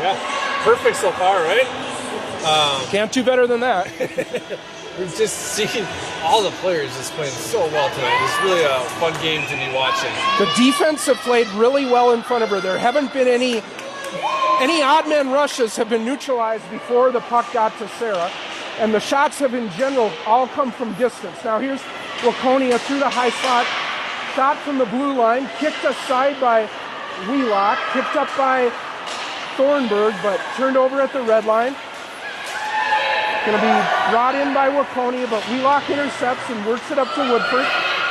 Yeah, perfect so far, right? Can't do better than that. We've just seen all the players just playing so well tonight. It's really a fun game to be watching. The defense have played really well in front of her. There haven't been any odd man rushes have been neutralized before the puck got to Sarah. And the shots have in general all come from distance. Now here's Waconia through the high slot. Shot from the blue line. Kicked aside by Wheelock. Tipped up by Thornburg, but turned over at the red line. Going to be brought in by Waconia, but Wheelock intercepts and works it up to Woodford.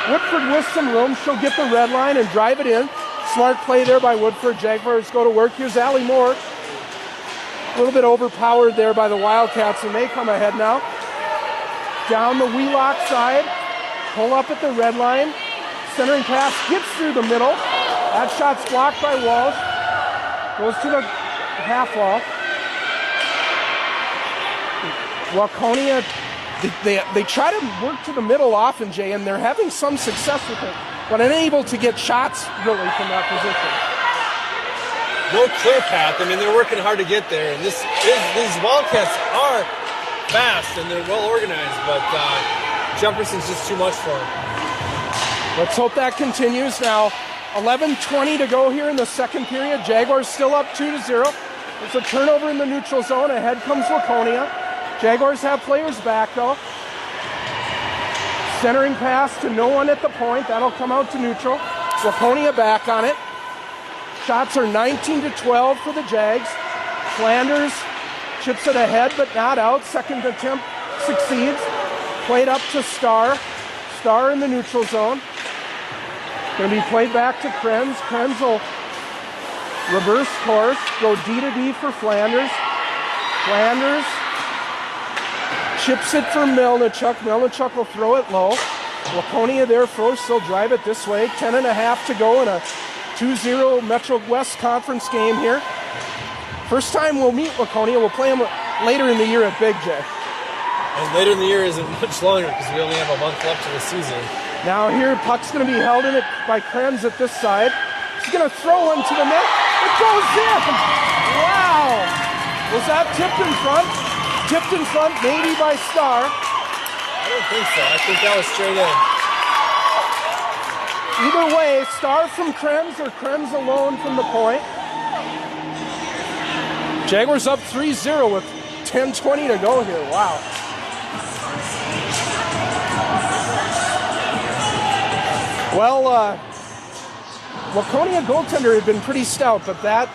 Woodford with some room. She'll get the red line and drive it in. Smart play there by Woodford. Jaguars go to work. Here's Allie Moore. A little bit overpowered there by the Wildcats, and they come ahead now. Down the Wheelock side. Pull up at the red line. Centering pass gets through the middle. That shot's blocked by Walsh. Goes to the half wall. Waconia, they try to work to the middle often, Jay, and they're having some success with it, but unable to get shots really from that position. No clear path. I mean, they're working hard to get there, and these Wildcats are fast and they're well organized, but Jefferson's just too much for them. Let's hope that continues. Now, 11:20 to go here in the second period. Jaguars still up 2-0. It's a turnover in the neutral zone. Ahead comes Waconia. Jaguars have players back though. Centering pass to no one at the point. That'll come out to neutral. Waconia back on it. Shots are 19-12 for the Jags. Flanders chips it ahead but not out. Second attempt succeeds. Played up to Starr. Starr in the neutral zone. Going to be played back to Krenz. Krenz will reverse course. Go D to D for Flanders. Flanders chips it for Melnichuk. Melnichuk will throw it low. Waconia there first. They'll drive it this way. 10.5 to go in a 2-0 Metro West Conference game here. First time we'll meet Waconia. We'll play them later in the year at Big J. And later in the year isn't much longer because we only have a month left of the season. Now here, puck's going to be held in it by Krenz at this side. She's going to throw one to the net. It goes in! Wow! Was that tipped in front? Tipped in front, maybe by Starr. I don't think so. I think that was straight in. Either way, Starr from Krenz or Krenz alone from the point. Jaguars up 3-0 with 10:20 to go here. Wow. Well, Waconia goaltender had been pretty stout, but that,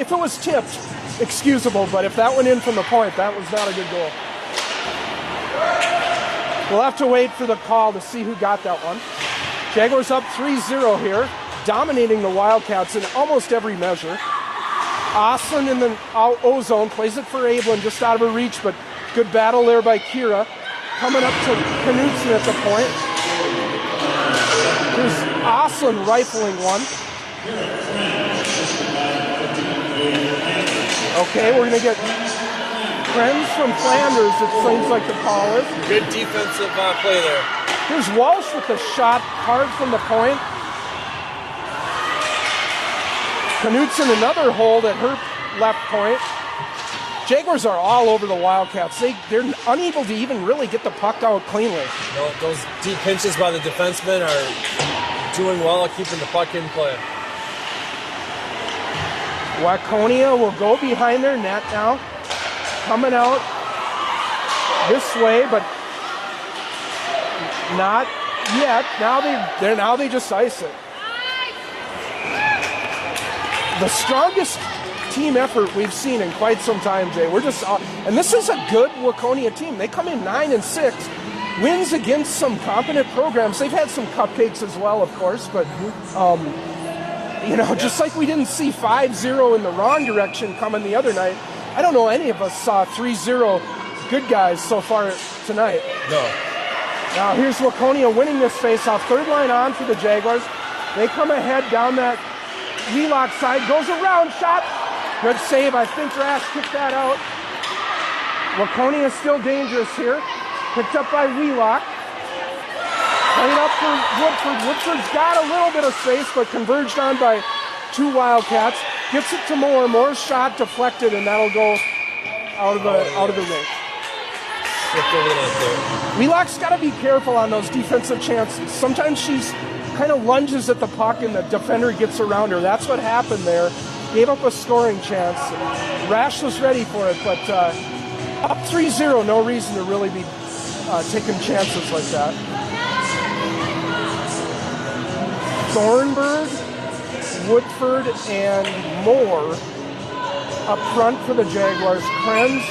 if it was tipped, excusable, but if that went in from the point, that was not a good goal. We'll have to wait for the call to see who got that one. Jaguars up 3-0 here, dominating the Wildcats in almost every measure. Oslin in the O-zone, plays it for Abelin, just out of her reach, but good battle there by Kira. Coming up to Knutson at the point. Here's Oslin rifling one. Okay, we're going to get Krenz from Flanders, it seems like the call is. Good defensive play there. Here's Walsh with the shot hard from the point. Knutson another hold at her left point. Jaguars are all over the Wildcats. They're unable to even really get the puck out cleanly. No, those deep pinches by the defensemen are doing well at keeping the puck in play. Waconia will go behind their net now. Coming out this way, but not yet. Now they just ice it. The strongest team effort we've seen in quite some time, Jay. And this is a good Waconia team. They come in 9-6, wins against some competent programs. They've had some cupcakes as well, of course, but just like we didn't see 5-0 in the wrong direction coming the other night. I don't know any of us saw 3-0 good guys so far tonight. No. Now here's Waconia winning this faceoff. Third line on for the Jaguars. They come ahead down that Wheelock side. Goes around, shot. Good save. I think Rash kicked that out. Waconia is still dangerous here. Picked up by Wheelock. Playing up for Woodford. Woodford's got a little bit of space, but converged on by two Wildcats. Gets it to Moore. Moore's shot deflected, and that'll go out of the rink. Wheelock's got to be careful on those defensive chances. Sometimes she's kind of lunges at the puck, and the defender gets around her. That's what happened there. Gave up a scoring chance. Rash was ready for it, but up 3-0, no reason to really be taking chances like that. Thornburg, Woodford, and Moore up front for the Jaguars. Krenz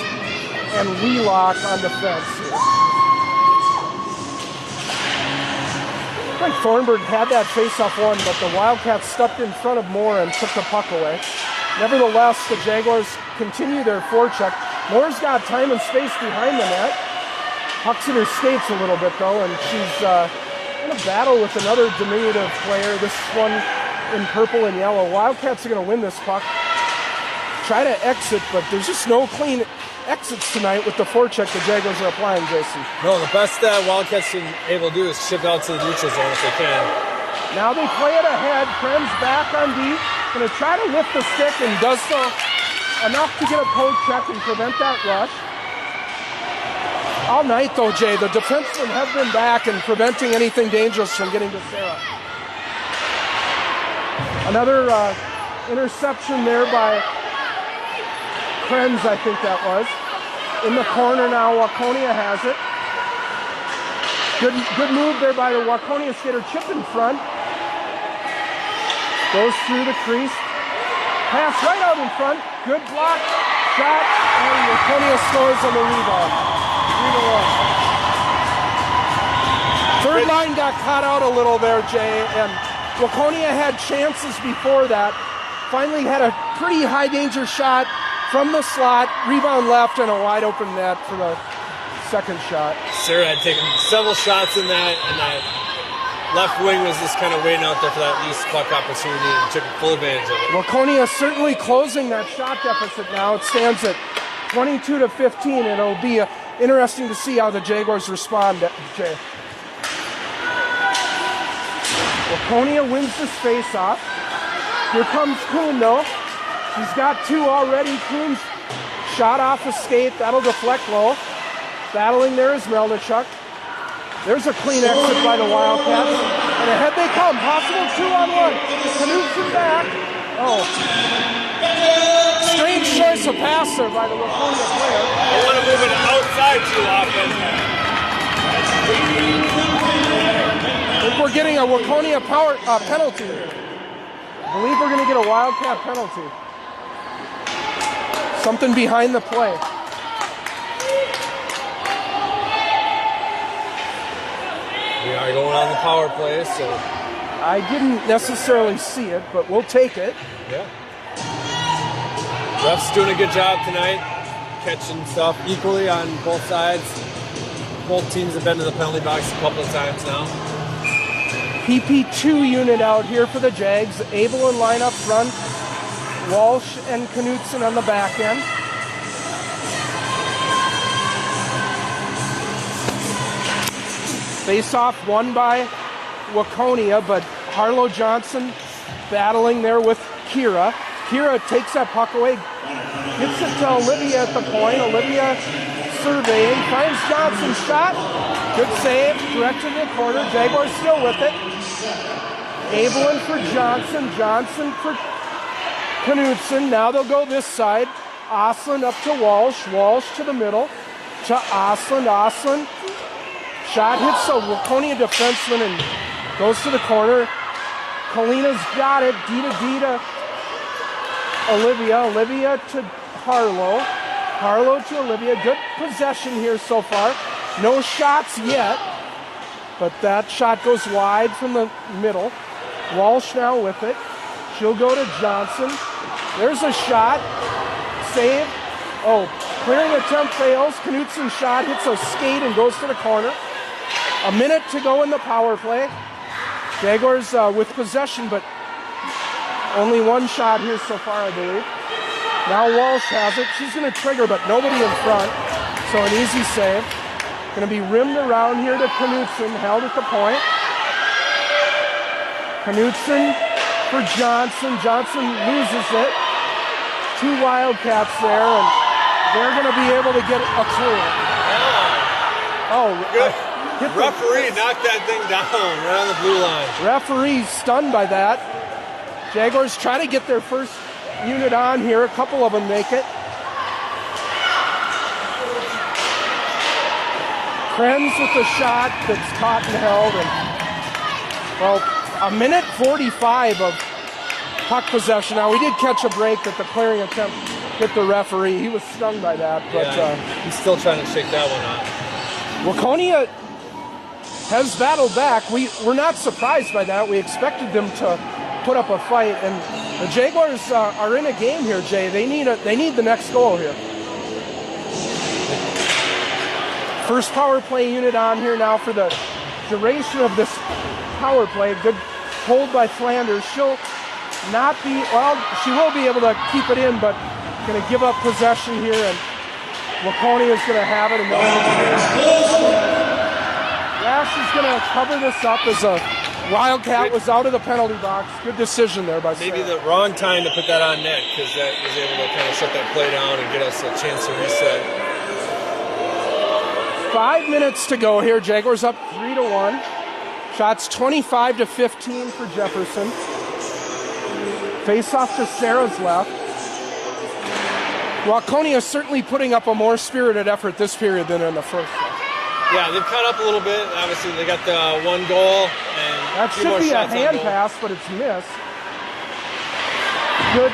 and Wheelock on defense here. I think Thornburg had that face-off one, but the Wildcats stepped in front of Moore and took the puck away. Nevertheless, the Jaguars continue their forecheck. Moore's got time and space behind the net. Pucks in her skates a little bit, though, and she's in a battle with another diminutive player. This one in purple and yellow. Wildcats are going to win this puck. Try to exit, but there's just no clean exits tonight with the forecheck the Jaguars are applying, Jason. No, the best that Wildcats can able to do is ship out to the neutral zone if they can. Now they play it ahead. Krenz back on D. Going to try to lift the stick and does so enough to get a poke check and prevent that rush. All night, though, Jay, the defensemen have been back and preventing anything dangerous from getting to Sarah. Another interception there by Krenz, I think that was. In the corner now, Waconia has it. Good move there by the Waconia skater. Chip in front. Goes through the crease. Pass right out in front. Good block. Shot. And Waconia scores on the rebound. 3-1. Third line got caught out a little there, Jay. And Waconia had chances before that. Finally had a pretty high danger shot from the slot, rebound left, and a wide open net for the second shot. Sarah had taken several shots in that, and that left wing was just kind of waiting out there for that loose puck opportunity and took full advantage of it. Waconia certainly closing that shot deficit now. It stands at 22-15, and it'll be interesting to see how the Jaguars respond, Jay. Waconia wins this face-off. Here comes Kuhn, though. He's got two already. Kuhn's shot off the skate. That'll deflect low. Battling there is Melnichuk. There's a clean exit by the Wildcats. And ahead they come. Possible 2-on-1. Knutson back. Oh. Strange choice of pass there by the Waconia player. I want to move it outside too often. I think we're getting a Waconia penalty. I believe we're going to get a Wildcat penalty. Something behind the play. We are going on the power play, so. I didn't necessarily see it, but we'll take it. Yeah. Refs doing a good job tonight, catching stuff equally on both sides. Both teams have been to the penalty box a couple of times now. PP2 unit out here for the Jags. Abel in line up front. Walsh and Knutson on the back end. Face-off won by Waconia, but Harlow Johnson battling there with Kira. Kira takes that puck away, gets it to Olivia at the point. Olivia surveying, finds Johnson's shot. Good save, directed to the corner. Jaguars still with it. Abelin for Johnson, Johnson for Knutson. Now they'll go this side. Osland up to Walsh, Walsh to the middle, to Osland, Osland. Shot hits a Waconia defenseman and goes to the corner. Kalina's got it. D to Olivia. Olivia to Harlow. Harlow to Olivia. Good possession here so far. No shots yet, but that shot goes wide from the middle. Walsh now with it. She'll go to Johnson. There's a shot. Save. Oh, clearing attempt fails. Knutson's shot hits a skate and goes to the corner. A minute to go in the power play. Jaguars with possession, but only one shot here so far, I believe. Now Walsh has it. She's going to trigger, but nobody in front. So an easy save. Going to be rimmed around here to Knutson, held at the point. Knutson for Johnson. Johnson loses it. Two Wildcats there, and they're going to be able to get a clear. Oh, good. Referee knocked that thing down right on the blue line. Referee stunned by that. Jaguars try to get their first unit on here. A couple of them make it. Krenz with the shot that's caught and held. And, well, a minute 45 of puck possession. Now, we did catch a break that the clearing attempt hit the referee. He was stung by that. But he's still trying to shake that one off. Waconia has battled back. We're not surprised by that. We expected them to put up a fight, and the Jaguars are in a game here, Jay. They need the next goal here. First power play unit on here now for the duration of this power play. Good hold by Flanders. She'll not be, well, she will be able to keep it in, but going to give up possession here, and Waconia is going to have it. And Rash is going to cover this up as a Wildcat was out of the penalty box. Good decision there by Maybe Sarah. the wrong time to put that on net, because that was able to kind of shut that play down and get us a chance to reset. 5 minutes to go here. Jaguars up 3-1. Shots 25-15 for Jefferson. Face off to Sarah's left. Waconia is certainly putting up a more spirited effort this period than in the first one. Yeah, they've caught up a little bit. Obviously, they got the one goal. And that should be a hand pass, but it's missed. Good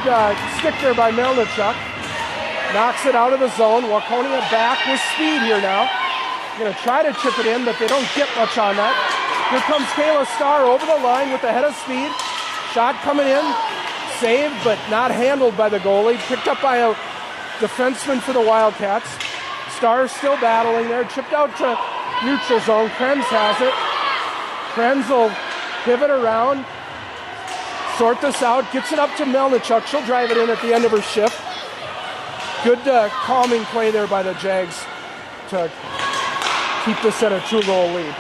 stick there by Melnichuk. Knocks it out of the zone. Waconia back with speed here now. Going to try to chip it in, but they don't get much on that. Here comes Kayla Starr over the line with the head of speed. Shot coming in. Saved, but not handled by the goalie. Picked up by a defenseman for the Wildcats. Starr still battling there. Chipped out to neutral zone. Krenz has it. Krenz will pivot around. Sort this out. Gets it up to Melnichuk. She'll drive it in at the end of her shift. Good calming play there by the Jags to keep this at a 2-goal lead.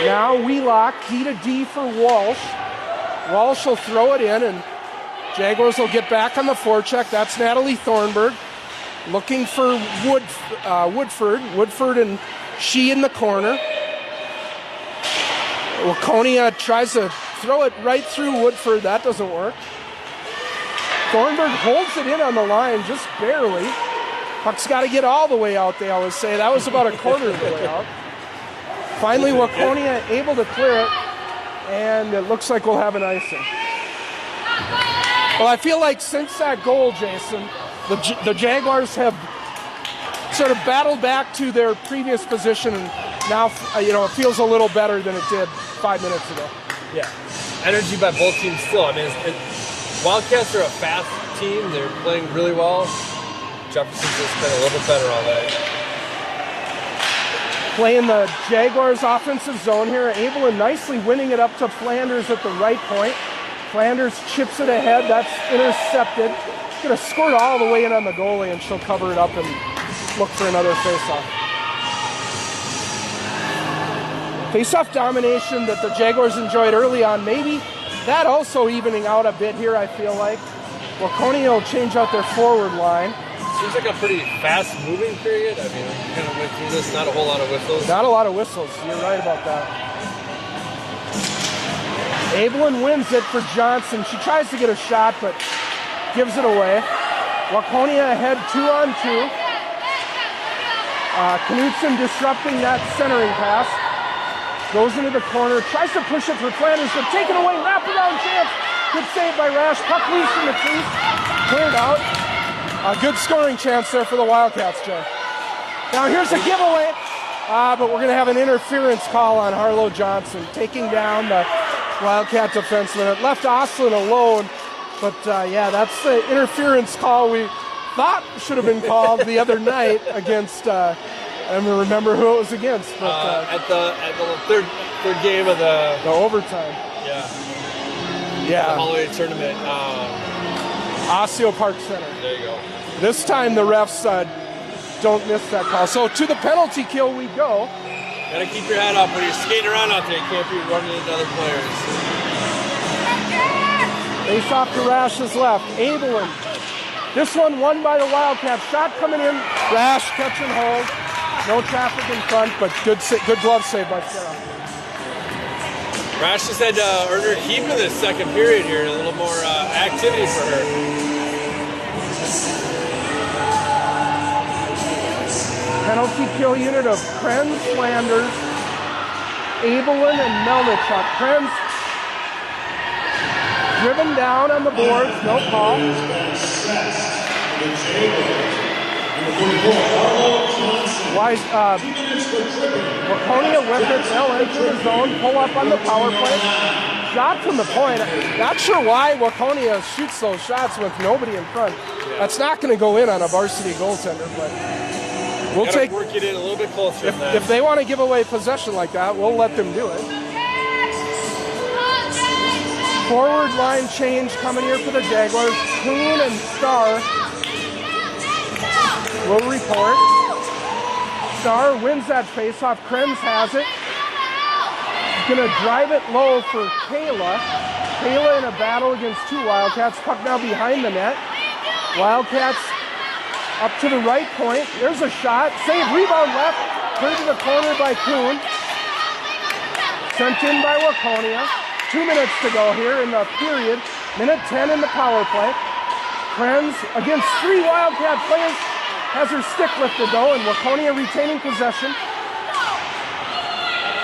Now Wheelock, D to D for Walsh. Walsh will throw it in, and Jaguars will get back on the forecheck. That's Natalie Thornburg. Looking for Woodford. Woodford and she in the corner. Waconia tries to throw it right through Woodford. That doesn't work. Thornburg holds it in on the line, just barely. Puck's got to get all the way out, they always say. That was about a quarter of the way out. Finally, Waconia able to clear it, and it looks like we'll have an icing. Well, I feel like since that goal, Jason, the Jaguars have sort of battled back to their previous position, and now it feels a little better than it did 5 minutes ago. Yeah, energy by both teams still. I mean, Wildcats are a fast team. They're playing really well. Jefferson's just been a little bit better all day. playing the Jaguars offensive zone here. Abelin nicely winning it up to Flanders at the right point. Flanders chips it ahead. That's intercepted. Going to squirt all the way in on the goalie, and she'll cover it up and look for another faceoff. Faceoff domination that the Jaguars enjoyed early on. Maybe that also evening out a bit here, I feel like. Waconia will change out their forward line. Seems like a pretty fast-moving period. I mean, we kind of went through this, not a whole lot of whistles. Not a lot of whistles. You're right about that. Abelin wins it for Johnson. She tries to get a shot, but gives it away. Waconia ahead 2-on-2. Knutson disrupting that centering pass. Goes into the corner, tries to push it for Flanders, but taken away, wraparound chance. Good save by Rash, puck loose in the crease, cleared out. A good scoring chance there for the Wildcats, Jay. Now here's a giveaway, but we're going to have an interference call on Harlow Johnson, taking down the Wildcat defenseman. It left Oslin alone, but yeah, that's the interference call we thought should have been called the other night against, I don't remember who it was against. But, at the third game of the overtime. Yeah. The Holiday Tournament. Osseo Park Center. There you go. This time the refs don't miss that call. So to the penalty kill we go. Gotta keep your head up when you're skating around out there. You can't be running into other players. Face off to Rash's left. Abelin. This one won by the Wildcats. Shot coming in. Rash catch and hold. No traffic in front, but good glove save by Sarah. Rash just had to earn her keep in this second period here. A little more activity for her. Penalty kill unit of Krenz, Flanders, Abelin, and Melnichuk. Krenz driven down on the boards, no call. Waconia with it, they'll enter the zone, pull up on the power play. Shot from the point. Not sure why Waconia shoots those shots with nobody in front. That's not going to go in on a varsity goaltender, but we'll take. Work it in a little bit closer. If they want to give away possession like that, we'll let them do it. Forward line change coming here for the Jaguars. Kuhn and Starr will report. Starr wins that faceoff. Krenz has it. Gonna drive it low for Kayla. Kayla in a battle against two Wildcats. Puck now behind the net. Wildcats up to the right point. There's a shot. Save, rebound left. Turned to the corner by Kuhn. Sent in by Waconia. 2 minutes to go here in the period. Minute 10 in the power play. Krenz against three Wildcat players. Has her stick lifted though, and Waconia retaining possession.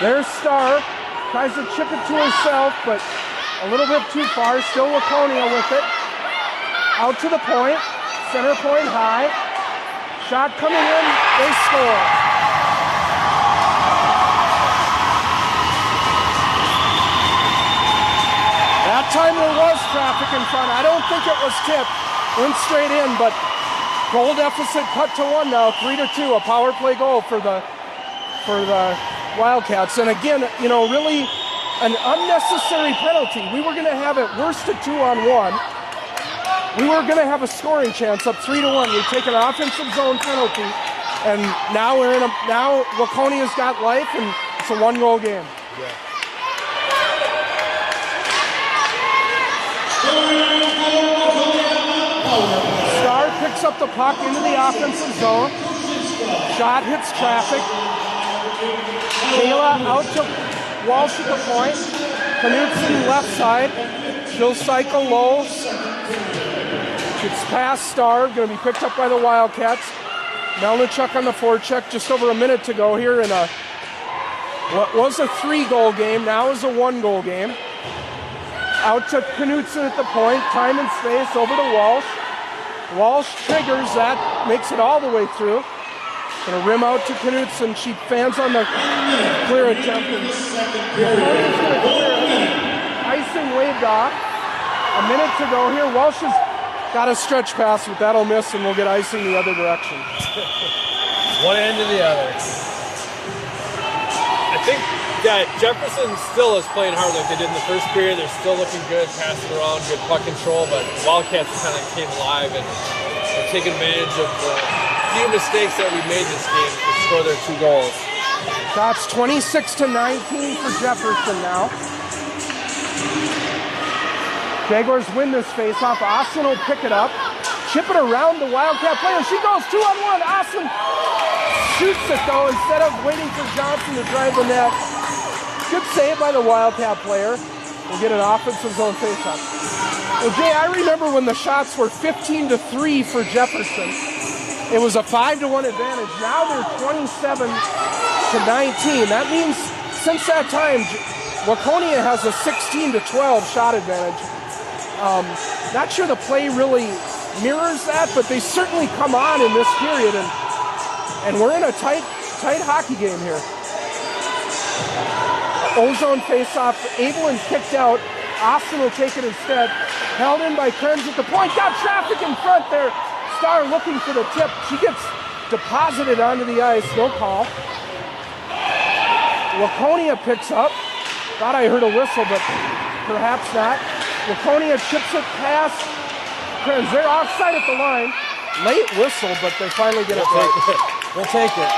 There's Starr. Tries to chip it to herself, but a little bit too far. Still Waconia with it. Out to the point. Center point high. Shot coming in. They score. That time there was traffic in front. I don't think it was tipped. Went straight in, but goal deficit cut to 1 now, 3-2, a power play goal for the Wildcats. And again, you know, really an unnecessary penalty. We were going to have it worse to 2-on-1. We were going to have a scoring chance up 3-1. We take an offensive zone penalty, and now now Waconia's got life, and it's a 1-goal game. Yeah. Starr picks up the puck into the offensive zone. Shot hits traffic. Kayla out to Walsh at the point. Knutson left side. She'll cycle low. It's past Starr. Going to be picked up by the Wildcats. Melnichuk on the forecheck. Just over a minute to go here in what was a 3-goal game. Now is a 1-goal game. Out to Knutson at the point. Time and space over to Walsh. Walsh triggers that, makes it all the way through. Gonna rim out to Knutson. She fans on the clear attempt. Waconia's gonna clear it. Icing waved off. A minute to go here. Walsh has got a stretch pass, but that'll miss, and we'll get icing the other direction. One end to the other. think that Jefferson still is playing hard like they did in the first period. They're still looking good, passing around, good puck control, but Wildcats kind of came alive and are taking advantage of the few mistakes that we made this game to score their 2 goals. Shots 26-19 for Jefferson now. Jaguars win this faceoff. Austin will pick it up, chip it around the Wildcat player. She goes 2-on-1. Austin shoots it though instead of waiting for Johnson to drive the net. Good save by the Wildcat player. We'll get an offensive zone faceoff. Well, Jay, I remember when the shots were 15-3 for Jefferson. It was a 5-1 advantage. Now they're 27-19. That means since that time, Waconia has a 16-12 shot advantage. Not sure the play really mirrors that, but they certainly come on in this period, and we're in a tight hockey game here. Ozone face-off. Abelin kicked out. Austin will take it instead. Held in by Kearns at the point. Got traffic in front there. Starr looking for the tip. She gets deposited onto the ice. No call. Waconia picks up. Thought I heard a whistle, but perhaps not. Waconia chips it past Kearns. They're offside at the line. Late whistle, but they finally get it right. We'll take it.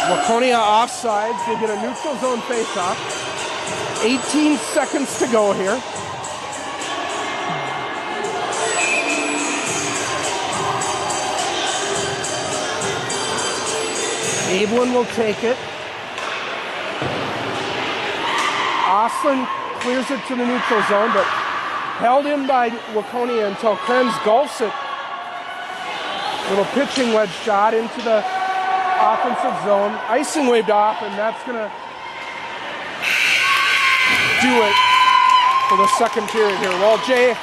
Waconia offsides. They get a neutral zone faceoff. 18 seconds to go here. Abelin will take it. Austin clears it to the neutral zone, but held in by Waconia until Kearns gulfs it. Little pitching wedge shot into the offensive zone. Icing waved off, and that's going to do it for the second period here. Well, Jay,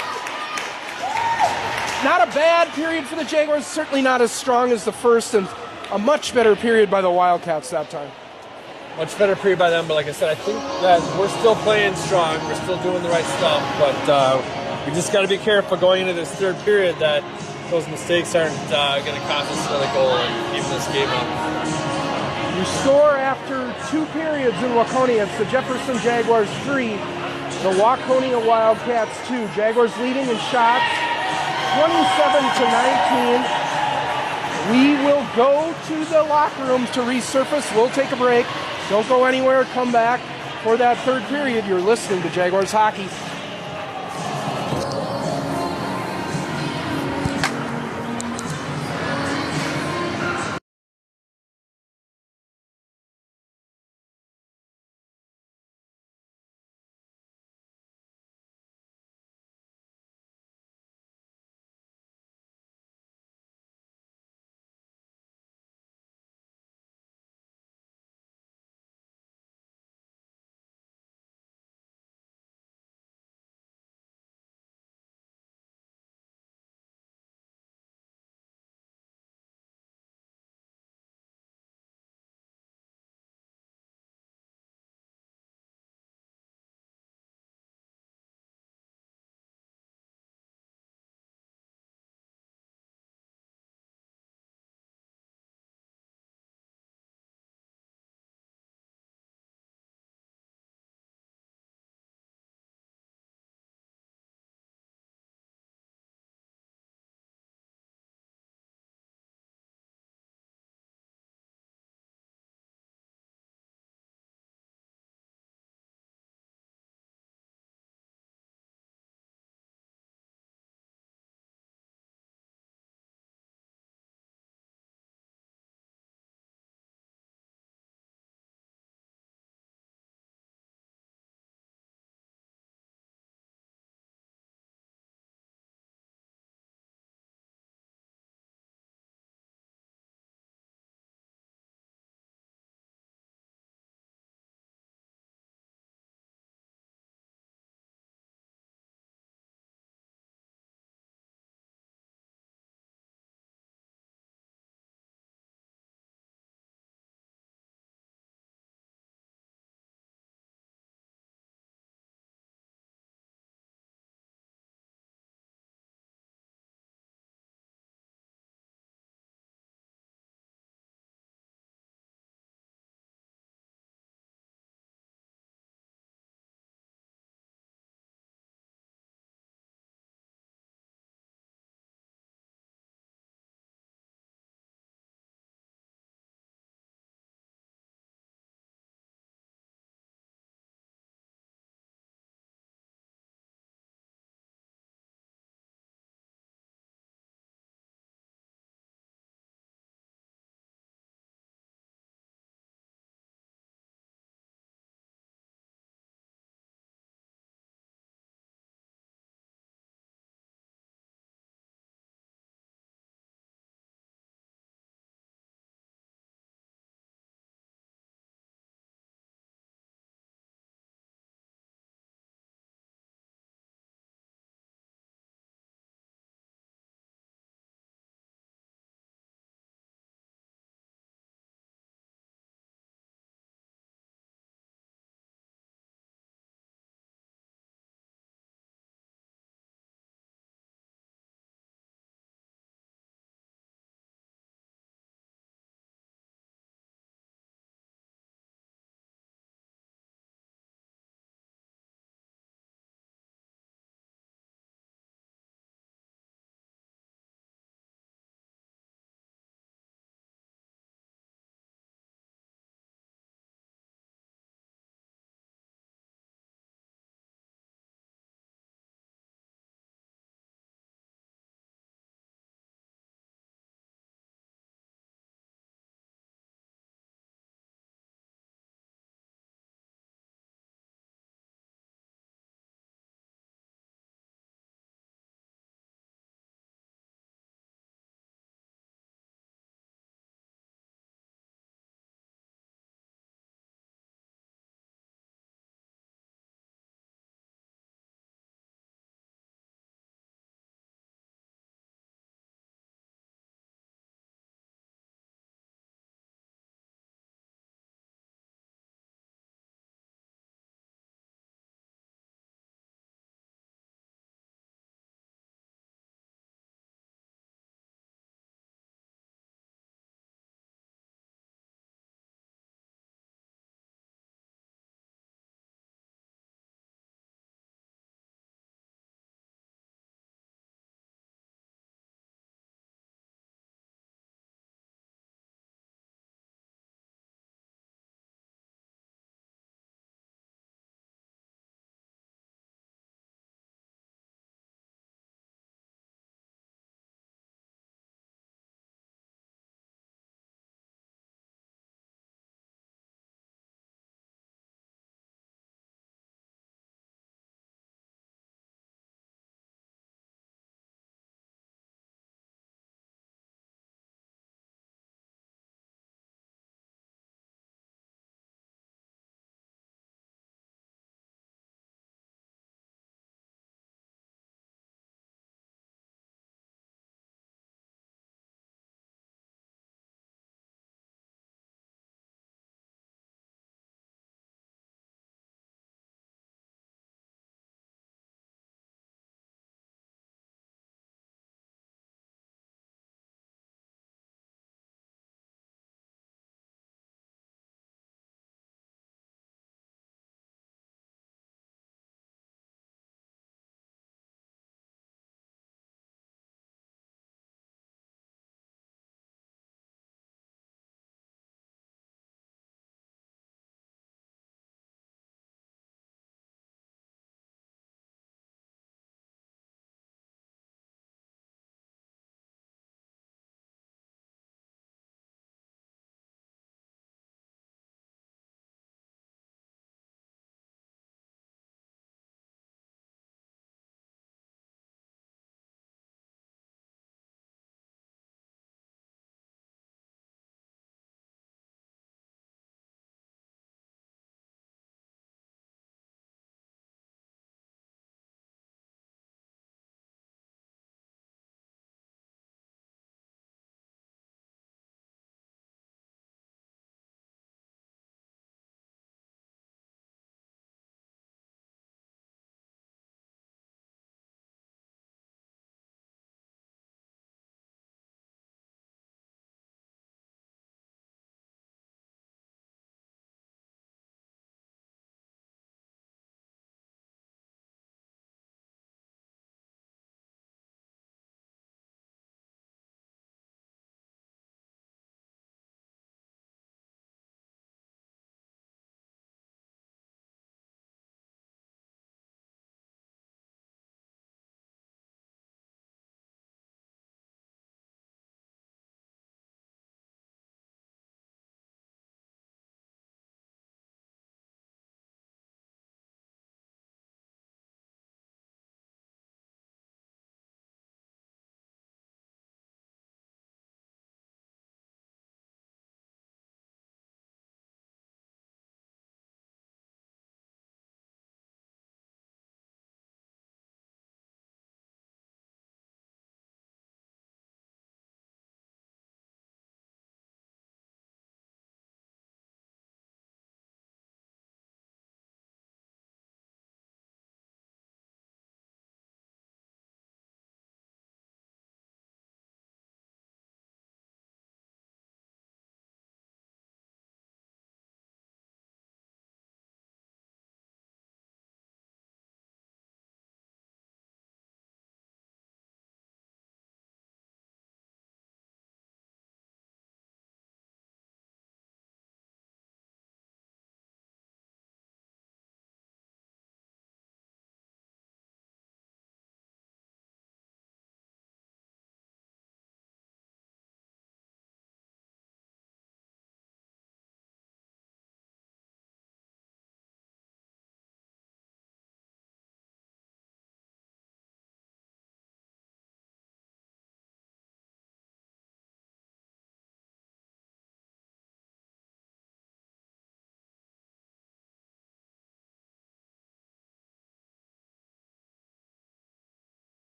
not a bad period for the Jaguars. Certainly not as strong as the first, and a much better period by the Wildcats that time. Much better period by them, but like I said, I think that we're still playing strong. We're still doing the right stuff, but we just got to be careful going into this third period that those mistakes aren't going to cost us another goal and keep this game up. You score after 2 periods in Waconia. It's the Jefferson Jaguars 3, the Waconia Wildcats 2. Jaguars leading in shots, 27-19. We will go to the locker room to resurface. We'll take a break. Don't go anywhere. Come back for that third period. You're listening to Jaguars Hockey.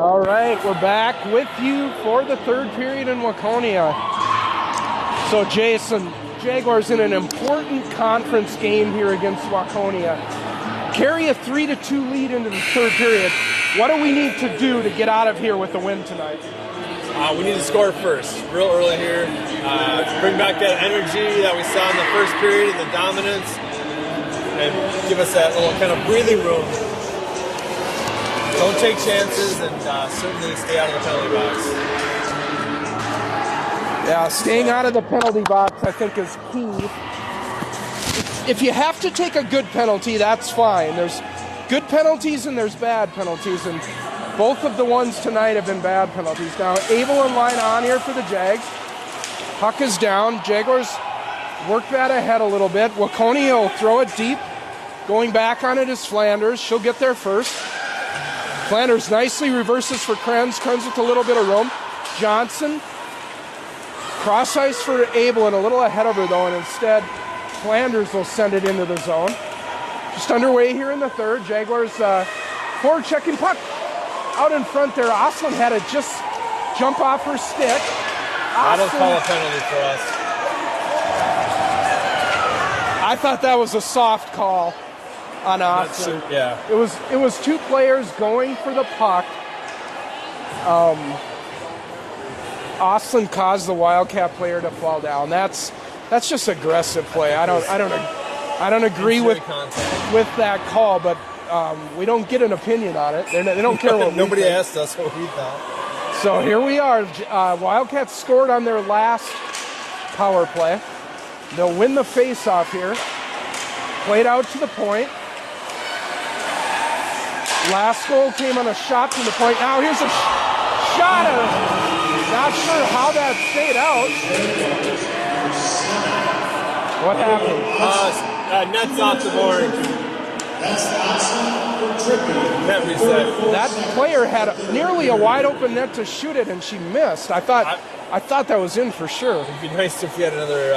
All right, we're back with you for the third period in Waconia. So Jason, Jaguars in an important conference game here against Waconia. Carry a 3-2 lead into the third period. What do we need to do to get out of here with a win tonight? We need to score first, real early here. Bring back that energy that we saw in the first period, the dominance, and give us that little kind of breathing room. Don't take chances, and certainly stay out of the penalty box. Yeah, staying out of the penalty box, I think, is key. If you have to take a good penalty, that's fine. There's good penalties and there's bad penalties, and both of the ones tonight have been bad penalties. Now, Abel and line on here for the Jags. Puck is down. Jaguars work that ahead a little bit. Waconia will throw it deep. Going back on it is Flanders. She'll get there first. Flanders nicely reverses for Krenz. Krenz with a little bit of room. Johnson. Cross ice for Abel and a little ahead of her, though, and instead Flanders will send it into the zone. Just underway here in the third. Jaguars forward checking puck. Out in front there, Oslin had it just jump off her stick. I don't call a penalty for us. I thought that was a soft call on Oslin. Yeah. It was two players going for the puck. Oslin caused the Wildcat player to fall down. That's just aggressive play. I don't agree with that call, but we don't get an opinion on it. They don't care what Nobody we think. asked us what we thought. So here we are. Wildcats scored on their last power play. They'll win the face-off here. Played out to the point. Last goal came on a shot from the point. Now here's a shot. Not sure how that stayed out. What happened? Net's off the board. Net reset. That player had nearly a wide open net to shoot it, and she missed. I thought that was in for sure. It'd be nice if we had another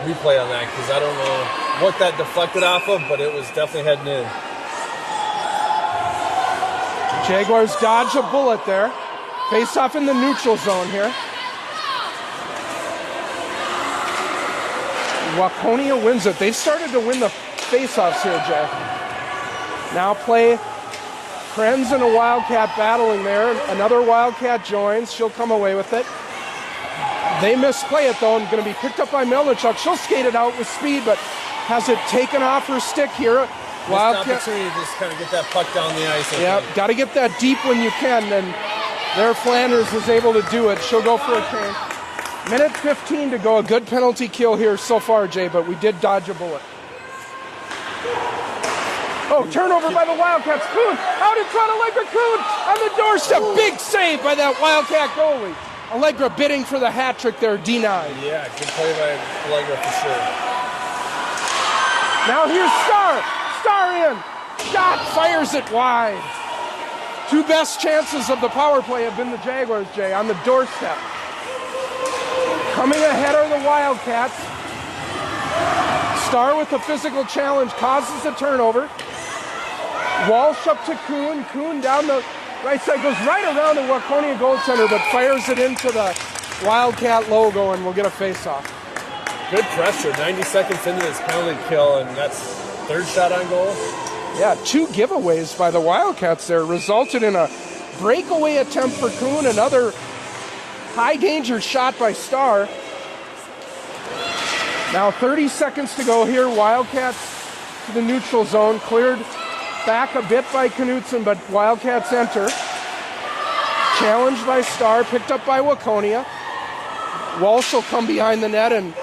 replay on that, because I don't know what that deflected off of, but it was definitely heading in. Jaguars dodge a bullet there. Face off in the neutral zone here. Waconia wins it. They started to win the face-offs here, Jay. Now play Krenz and a Wildcat battling there. Another Wildcat joins. She'll come away with it. They misplay it, though, and going to be picked up by Melnichuk. She'll skate it out with speed, but has it taken off her stick here. Wildcat opportunity to just kind of get that puck down the ice. Yeah, got to get that deep when you can, and there Flanders was able to do it. She'll go for a change. Minute 15 to go. A good penalty kill here so far, Jay, but we did dodge a bullet. Oh, turnover by the Wildcats. Kuhn out in front. Allegra Kuhn on the doorstep. Big save by that Wildcat goalie. Allegra bidding for the hat trick there, D9. Yeah, good play by Allegra for sure. Now here's Starr. Starr in. Shot, fires it wide. Two best chances of the power play have been the Jaguars, Jay, on the doorstep. Coming ahead are the Wildcats. Starr with a physical challenge causes a turnover. Walsh up to Kuhn. Kuhn down the right side, goes right around the Waconia goaltender, but fires it into the Wildcat logo, and we'll get a face-off. Good pressure. 90 seconds into this penalty kill, and that's third shot on goal. Yeah, two giveaways by the Wildcats there resulted in a breakaway attempt for Kuhn, another high-danger shot by Starr. Now 30 seconds to go here. Wildcats to the neutral zone. Cleared back a bit by Knutson, but Wildcats enter. Challenged by Starr, picked up by Waconia. Walsh will come behind the net and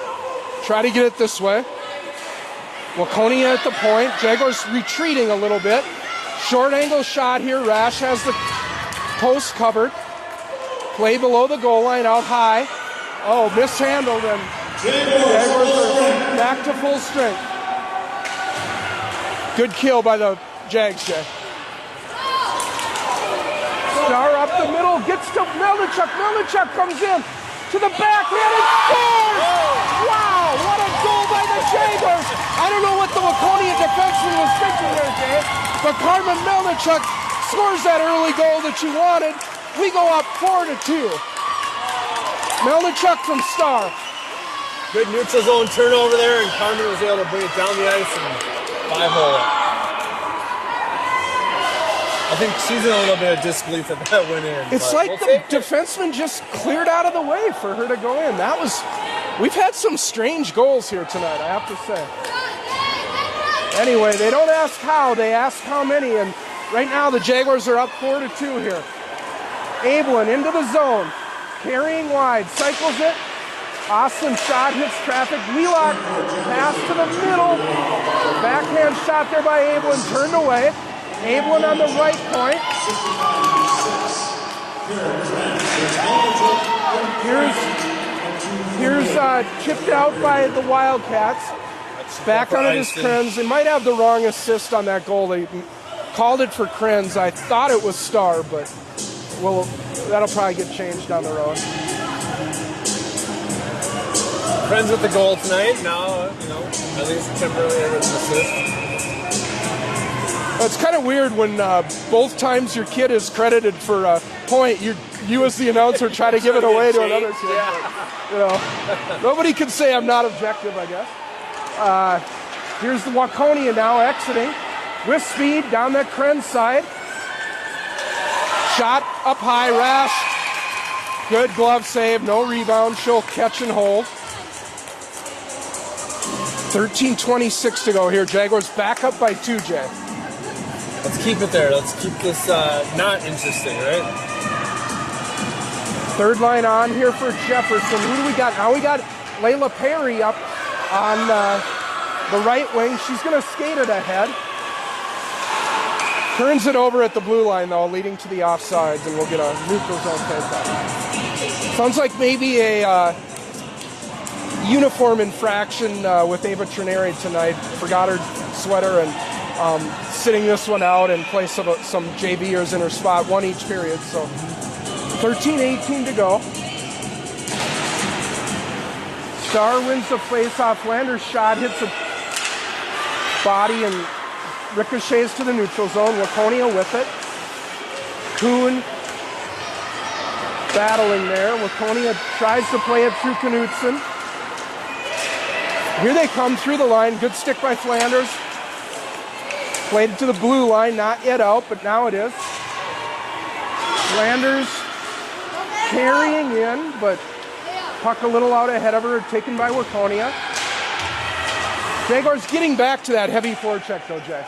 try to get it this way. Waconia at the point. Jaguars retreating a little bit. Short angle shot here. Rash has the post covered. Play below the goal line, out high. Oh, mishandled, and Jaguars are back to full strength. Good kill by the Jags, Jay. Starr up the middle, gets to Melnichuk. Melnichuk comes in to the backhand and scores! Wow, what a goal by the Jaguars! I don't know what the Waconia defenseman was thinking there, Jay, but Carmen Melnichuk scores that early goal that you wanted. We go up 4-2. Melnichuk from Star. Good neutral zone turnover there, and Carmen was able to bring it down the ice and 5-hole it. I think she's in a little bit of disbelief that that went in. It's like the defenseman just cleared out of the way for her to go in. That was, we've had some strange goals here tonight, I have to say. Anyway, they don't ask how, they ask how many, and right now the Jaguars are up 4-2 here. Abelin into the zone, carrying wide, cycles it. Austin shot, hits traffic. Wheelock pass to the middle. Backhand shot there by Abelin, turned away. Abelin on the right point. Here's chipped out by the Wildcats. Back on it is Krenz. They might have the wrong assist on that goal. They called it for Krenz. I thought it was Star, but well, that'll probably get changed down the road. Krenz with the goal tonight. Now, at least temporarily assist. It's kind of weird when both times your kid is credited for a point, you as the announcer try to give it away to another kid. Yeah. Nobody can say I'm not objective, I guess. Here's the Waconia now exiting with speed down that Krenz side. Shot up high, Rash. Good glove save, no rebound. She'll catch and hold. 13:26 to go here. Jaguars back up by 2, Jay. Let's keep it there. Let's keep this not interesting, right? Third line on here for Jefferson. Who do we got? Now we got Layla Perry up on the right wing. She's going to skate it ahead. Turns it over at the blue line, though, leading to the offsides, and we'll get a neutral zone face-off. Sounds like maybe a uniform infraction with Ava Trineri tonight. Forgot her sweater and sitting this one out and play some JVers in her spot, one each period. So 13:18 to go. Star wins the face-off. Flanders' shot hits a body and ricochets to the neutral zone. Waconia with it. Kuhn battling there. Waconia tries to play it through Knutson. Here they come through the line. Good stick by Flanders. Played it to the blue line, not yet out, but now it is. Flanders carrying in, but puck a little out ahead of her, taken by Waconia. Jaguars getting back to that heavy forecheck, though, Jay.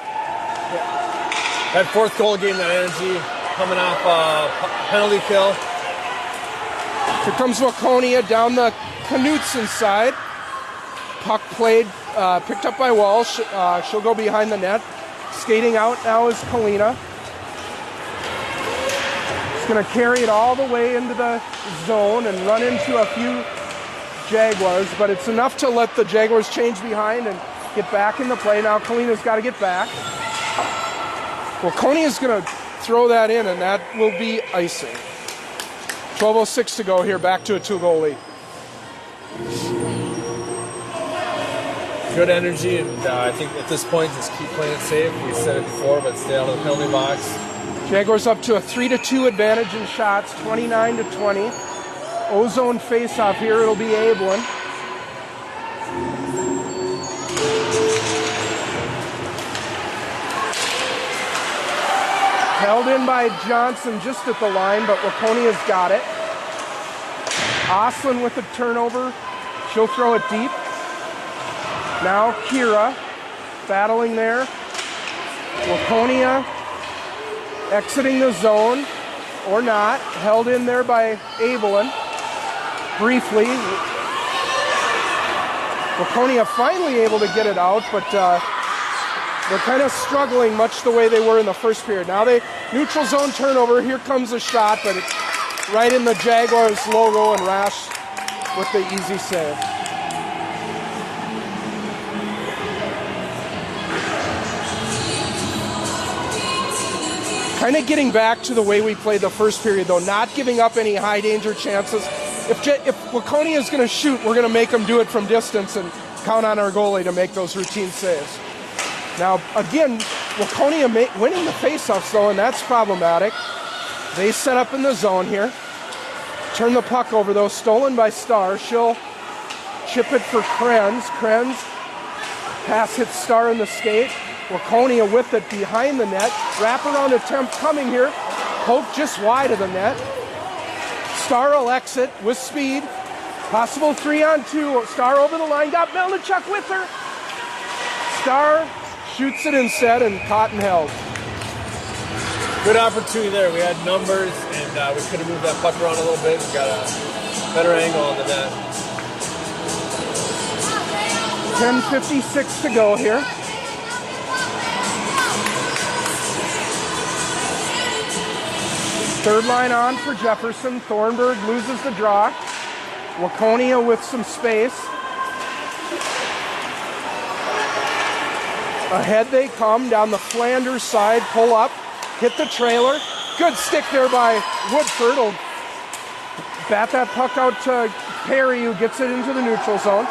Yeah. That fourth goal gave that energy coming off penalty kill. Here comes Waconia down the Knutson side. Puck played, picked up by Walsh. She'll go behind the net. Skating out now is Kalina. She's going to carry it all the way into the zone and run into a few Jaguars, but it's enough to let the Jaguars change behind and get back in the play. Now Kalina's got to get back. Waconia's going to throw that in, and that will be icing. 12:06 to go here, back to a 2-goal lead. Good energy, and I think at this point, just keep playing it safe. We said it before, but stay out of the penalty box. Jaguars up to a 3-2 advantage in shots, 29-20. Ozone face-off here, it'll be Abelin. Held in by Johnson just at the line, but Waconia's got it. Oslin with the turnover. She'll throw it deep. Now Kira battling there. Waconia exiting the zone, or not. Held in there by Abelin. Briefly. Waconia finally able to get it out, but they're kind of struggling much the way they were in the first period. Now they neutral zone turnover. Here comes a shot, but it's right in the Jaguars logo, and Rash with the easy save. Kind of getting back to the way we played the first period, though, not giving up any high danger chances. If Waconia is going to shoot, we're going to make them do it from distance and count on our goalie to make those routine saves. Now, again, Waconia winning the faceoffs, though, and that's problematic. They set up in the zone here. Turn the puck over though, stolen by Star. She'll chip it for Krenz. Krenz, pass hits Star in the skate. Waconia with it behind the net. Wraparound attempt coming here. Poke just wide of the net. Star will exit with speed. Possible 3-on-2. Star over the line. Got Melnichuk with her. Star shoots it instead and caught and held. Good opportunity there. We had numbers, and we could have moved that puck around a little bit. We got a better angle on the net. 10:56 to go here. Third line on for Jefferson. Thornburg loses the draw. Waconia with some space. Ahead they come down the Flanders side. Pull up. Hit the trailer. Good stick there by Woodford. Will bat that puck out to Perry, who gets it into the neutral zone.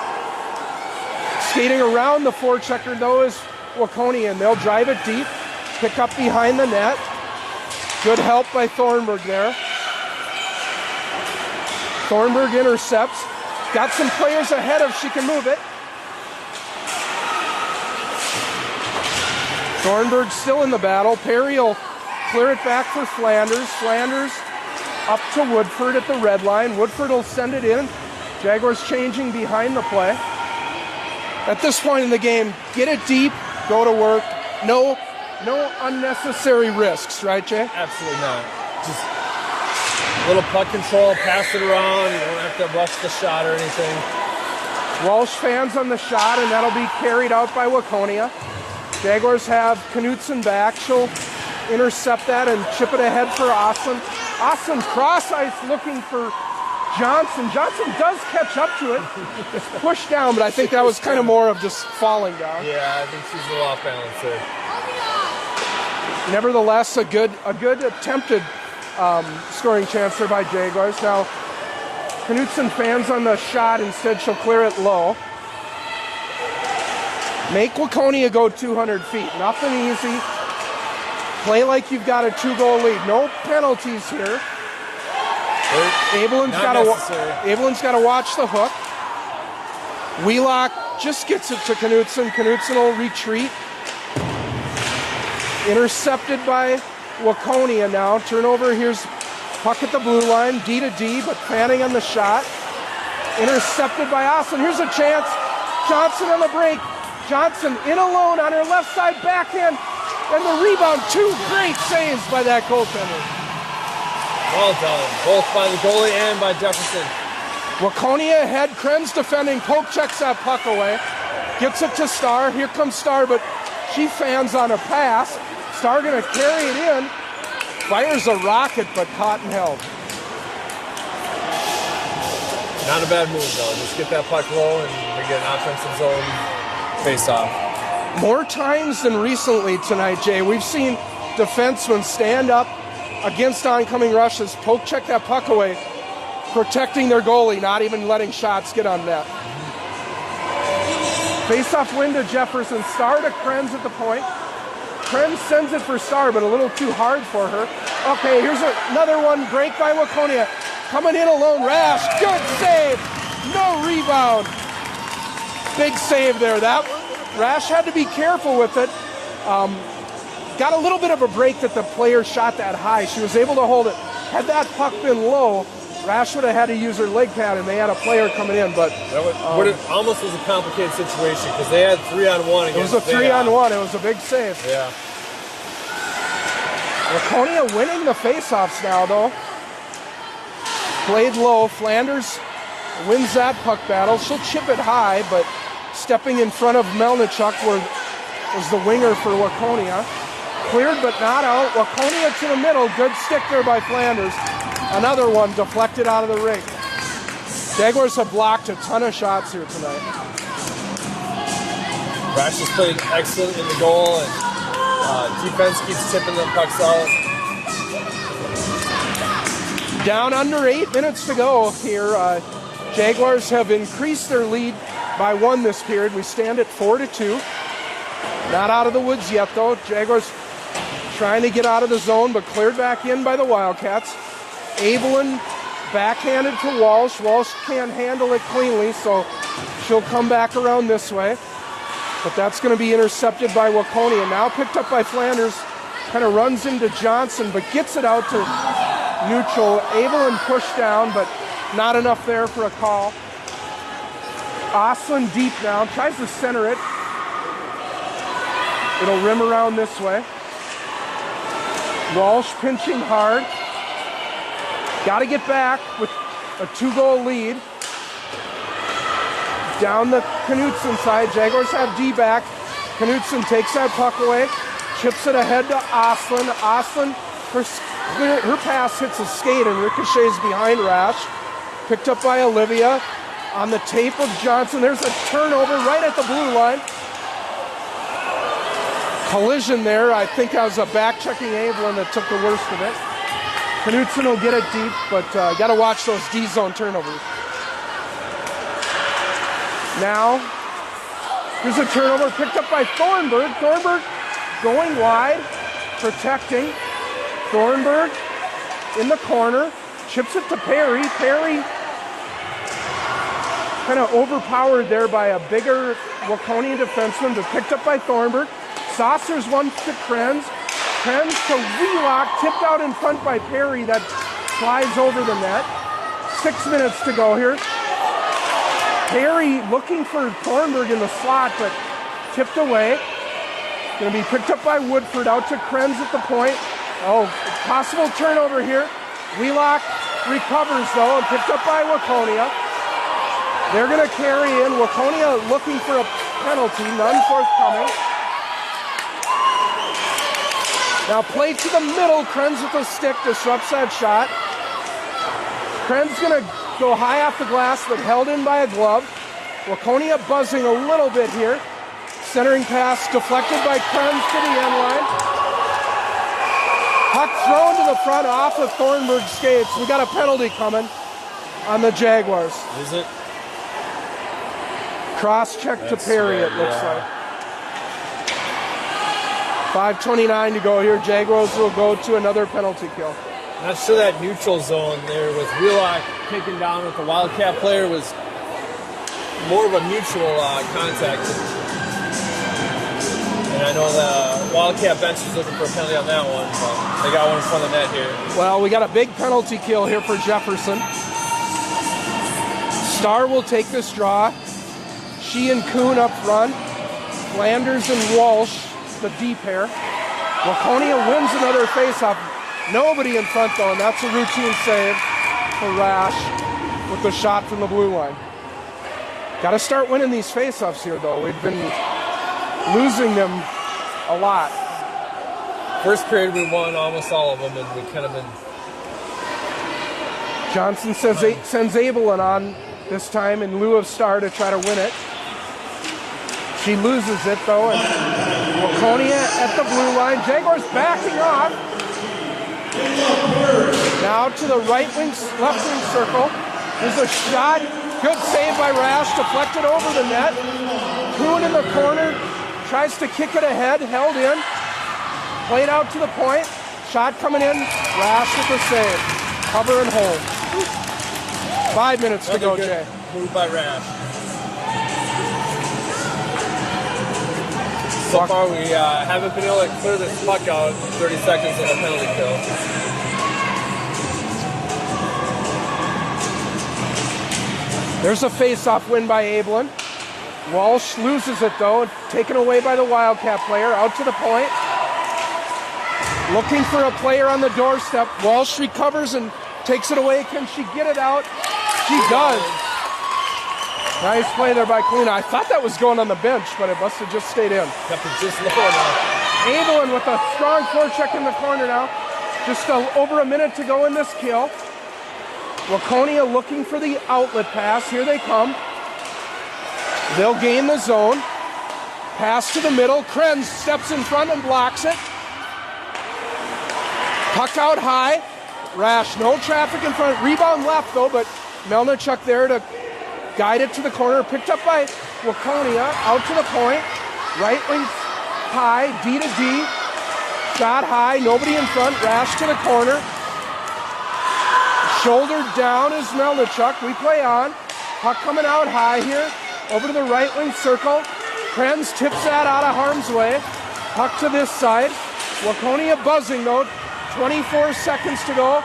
Skating around the forechecker, though, is Waconia, and they'll drive it deep. Pick up behind the net. Good help by Thornburg there. Thornburg intercepts. Got some players ahead if she can move it. Thornburg still in the battle. Perry will clear it back for Flanders. Flanders up to Woodford at the red line. Woodford will send it in. Jaguars changing behind the play. At this point in the game, get it deep, go to work. No unnecessary risks, right, Jay? Absolutely not. Just a little puck control, pass it around. You don't have to rush the shot or anything. Walsh fans on the shot, and that'll be carried out by Waconia. Jaguars have Knutson back. She'll intercept that and chip it ahead for Austin. Austin cross ice looking for Johnson. Johnson does catch up to it. It's pushed down, but I think that was kind of more of just falling down. Yeah, I think she's a little off balance there. Nevertheless, a good attempted scoring chance there by Jaguars. Now, Knutson fans on the shot. Instead, she'll clear it low. Make Waconia go 200 feet. Nothing easy. Play like you've got a 2-goal lead. No penalties here. Abelon's got to watch the hook. Wheelock just gets it to Knutson. Knutson will retreat. Intercepted by Waconia now. Turnover. Here's puck at the blue line. D to D, but Fanning on the shot. Intercepted by Austin. Here's a chance. Johnson on the break. Johnson in alone on her left side backhand. And the rebound. Two great saves by that goaltender. Well done. Both by the goalie and by Jefferson. Waconia ahead. Krenz defending. Poke checks that puck away. Gets it to Star. Here comes Star, but she fans on a pass. Star going to carry it in. Fires a rocket, but caught and held. Not a bad move, though. Just get that puck low and we get an offensive zone face-off. More times than recently tonight, Jay, we've seen defensemen stand up against oncoming rushes, poke check that puck away, protecting their goalie, not even letting shots get on net. Face-off win to Jefferson. Star to Krenz at the point. Krenz sends it for Star, but a little too hard for her. Okay, here's another one. Break by Waconia. Coming in alone, Rash. Good save. No rebound. Big save there. That Rash had to be careful with it. Got a little bit of a break that the player shot that high. She was able to hold it. Had that puck been low, Rash would have had to use her leg pad, and they had a player coming in. But it almost was a complicated situation because they had 3-on-1 against. It was a 3-on-1. It was a big save. Yeah. Waconia winning the faceoffs now, though. Played low. Flanders wins that puck battle. She'll chip it high, but stepping in front of Melnichuk was the winger for Waconia. Cleared but not out. Waconia to the middle. Good stick there by Flanders. Another one deflected out of the ring. Jaguars have blocked a ton of shots here tonight. Rash has played excellent in the goal, and defense keeps tipping the pucks out. Down under 8 minutes to go here. Jaguars have increased their lead by 1 this period. We stand at 4-2. Not out of the woods yet, though. Jaguars trying to get out of the zone, but cleared back in by the Wildcats. Abelin backhanded to Walsh. Walsh can't handle it cleanly, so she'll come back around this way. But that's going to be intercepted by Waconia. Now picked up by Flanders. Kind of runs into Johnson, but gets it out to neutral. Abelin pushed down, but not enough there for a call. Oslin deep now. Tries to center it. It'll rim around this way. Walsh pinching hard. Got to get back with a 2-goal lead. Down the Knutson side. Jaguars have D back. Knutson takes that puck away. Chips it ahead to Oslin. Oslin, her pass hits a skate and ricochets behind Rash. Picked up by Olivia. On the tape of Johnson. There's a turnover right at the blue line. Collision there. I think that was a back-checking Abelin that took the worst of it. Knutson will get it deep, but got to watch those D-zone turnovers. Now, here's a turnover picked up by Thornburg. Thornburg going wide, protecting. Thornburg in the corner, chips it to Perry. Perry kind of overpowered there by a bigger Waconia defenseman, but picked up by Thornburg. Saucers one to Krenz. Krenz to Wheelock, tipped out in front by Perry that flies over the net. 6 minutes to go here. Perry looking for Thornburg in the slot, but tipped away. Going to be picked up by Woodford, out to Krenz at the point. Oh, possible turnover here. Wheelock recovers though, and picked up by Waconia. They're going to carry in. Waconia looking for a penalty, none forthcoming. Now play to the middle. Krenz with a stick disrupts that shot. Krenz going to go high off the glass, but held in by a glove. Waconia buzzing a little bit here. Centering pass deflected by Krenz to the end line. Puck thrown to the front off of Thornburg's skates. We got a penalty coming on the Jaguars. Is it? Cross check to Perry, it looks like. 5:29 to go here. Jaguars will go to another penalty kill. Not sure that neutral zone there with Wheelock taken down with the Wildcat player was more of a mutual contact. And I know the Wildcat bench is looking for a penalty on that one, but they got one in front of the net here. Well, we got a big penalty kill here for Jefferson. Starr will take this draw. She and Kuhn up front. Flanders and Walsh, the D pair. Waconia wins another faceoff. Nobody in front though, and that's a routine save for Rash with the shot from the blue line. Got to start winning these faceoffs here though. We've been losing them a lot. First period we won almost all of them, and we kind of been... Johnson sends Abelin on this time in lieu of Starr to try to win it. She loses it though, and Waconia at the blue line. Jaguars backing off. Now to the left wing circle. There's a shot. Good save by Rash. Deflected over the net. Kuhn in the corner. Tries to kick it ahead. Held in. Played out to the point. Shot coming in. Rash with the save. Cover and hold. 5 minutes to go, Jay. Move by Rash. So far, we haven't been able to clear this puck out in 30 seconds of a penalty kill. There's a face-off win by Abelin. Walsh loses it, though, taken away by the Wildcat player. Out to the point. Looking for a player on the doorstep. Walsh recovers and takes it away. Can she get it out? She does. Nice play there by Kalina. I thought that was going on the bench, but it must have just stayed in. Kept it just low enough. Abelin with a strong forecheck in the corner now. Just over a minute to go in this kill. Waconia looking for the outlet pass. Here they come. They'll gain the zone. Pass to the middle. Krenz steps in front and blocks it. Puck out high. Rash, no traffic in front. Rebound left though, but Melnichuk there to guide it to the corner. Picked up by Waconia. Out to the point. Right wing high. D to D. Shot high, nobody in front, Rash to the corner. Shoulder down is Melnichuk. We play on. Puck coming out high here. Over to the right wing circle. Krenz tips that out of harm's way. Puck to this side. Waconia buzzing though. 24 seconds to go.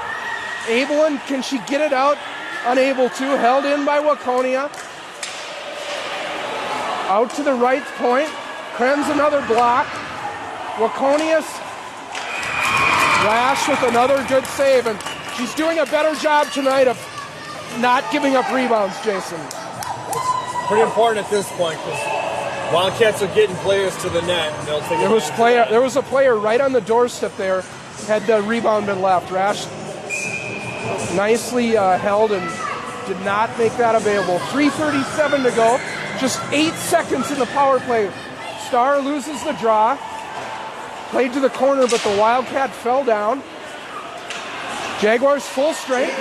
Abelin, can she get it out? Unable to. Held in by Waconia. Out to the right point. Krenz another block. Waconia's Rash with another good save, and she's doing a better job tonight of not giving up rebounds, Jason. It's pretty important at this point because Wildcats are getting players to the net. And they'll take There was a player right on the doorstep there, had the rebound been left. Rash nicely held and did not make that available. 3:37 to go. Just 8 seconds in the power play. Starr loses the draw. Played to the corner, but the Wildcat fell down. Jaguars full strength.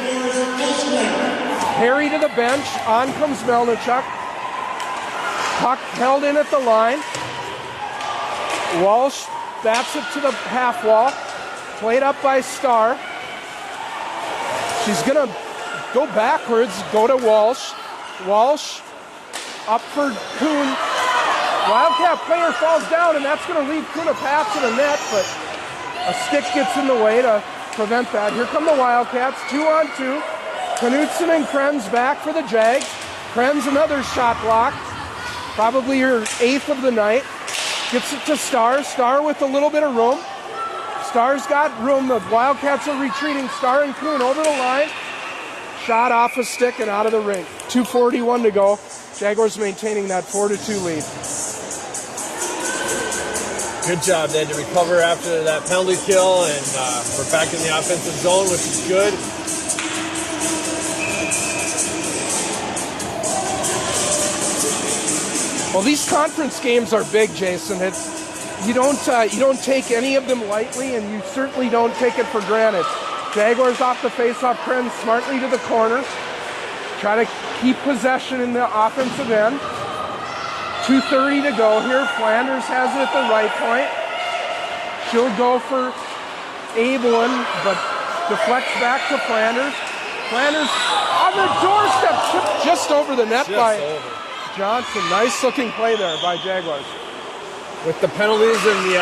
Harry to the bench. On comes Melnichuk. Puck held in at the line. Walsh bats it to the half wall. Played up by Starr. She's going to go backwards, go to Walsh. Walsh up for Kuhn. Wildcat player falls down, and that's going to leave Kuhn a pass in the net, but a stick gets in the way to prevent that. Here come the Wildcats, 2-on-2. Knutson and Krenz back for the Jags. Krenz another shot block, probably her 8th of the night. Gets it to Starr. Starr with a little bit of room. Starr's got room. The Wildcats are retreating. Starr and Kuhn over the line. Shot off a stick and out of the ring. 2:41 to go. Jaguars maintaining that 4-2 lead. Good job. They had to recover after that penalty kill, and we're back in the offensive zone, which is good. Well, these conference games are big, Jason. You don't take any of them lightly, and you certainly don't take it for granted. Jaguars off the faceoff, Krenz smartly to the corner. Try to keep possession in the offensive end. 2:30 to go here. Flanders has it at the right point. She'll go for Abelin, but deflects back to Flanders. Flanders on the doorstep, tipped just over the net by Johnson. Nice looking play there by Jaguars. With the penalties and the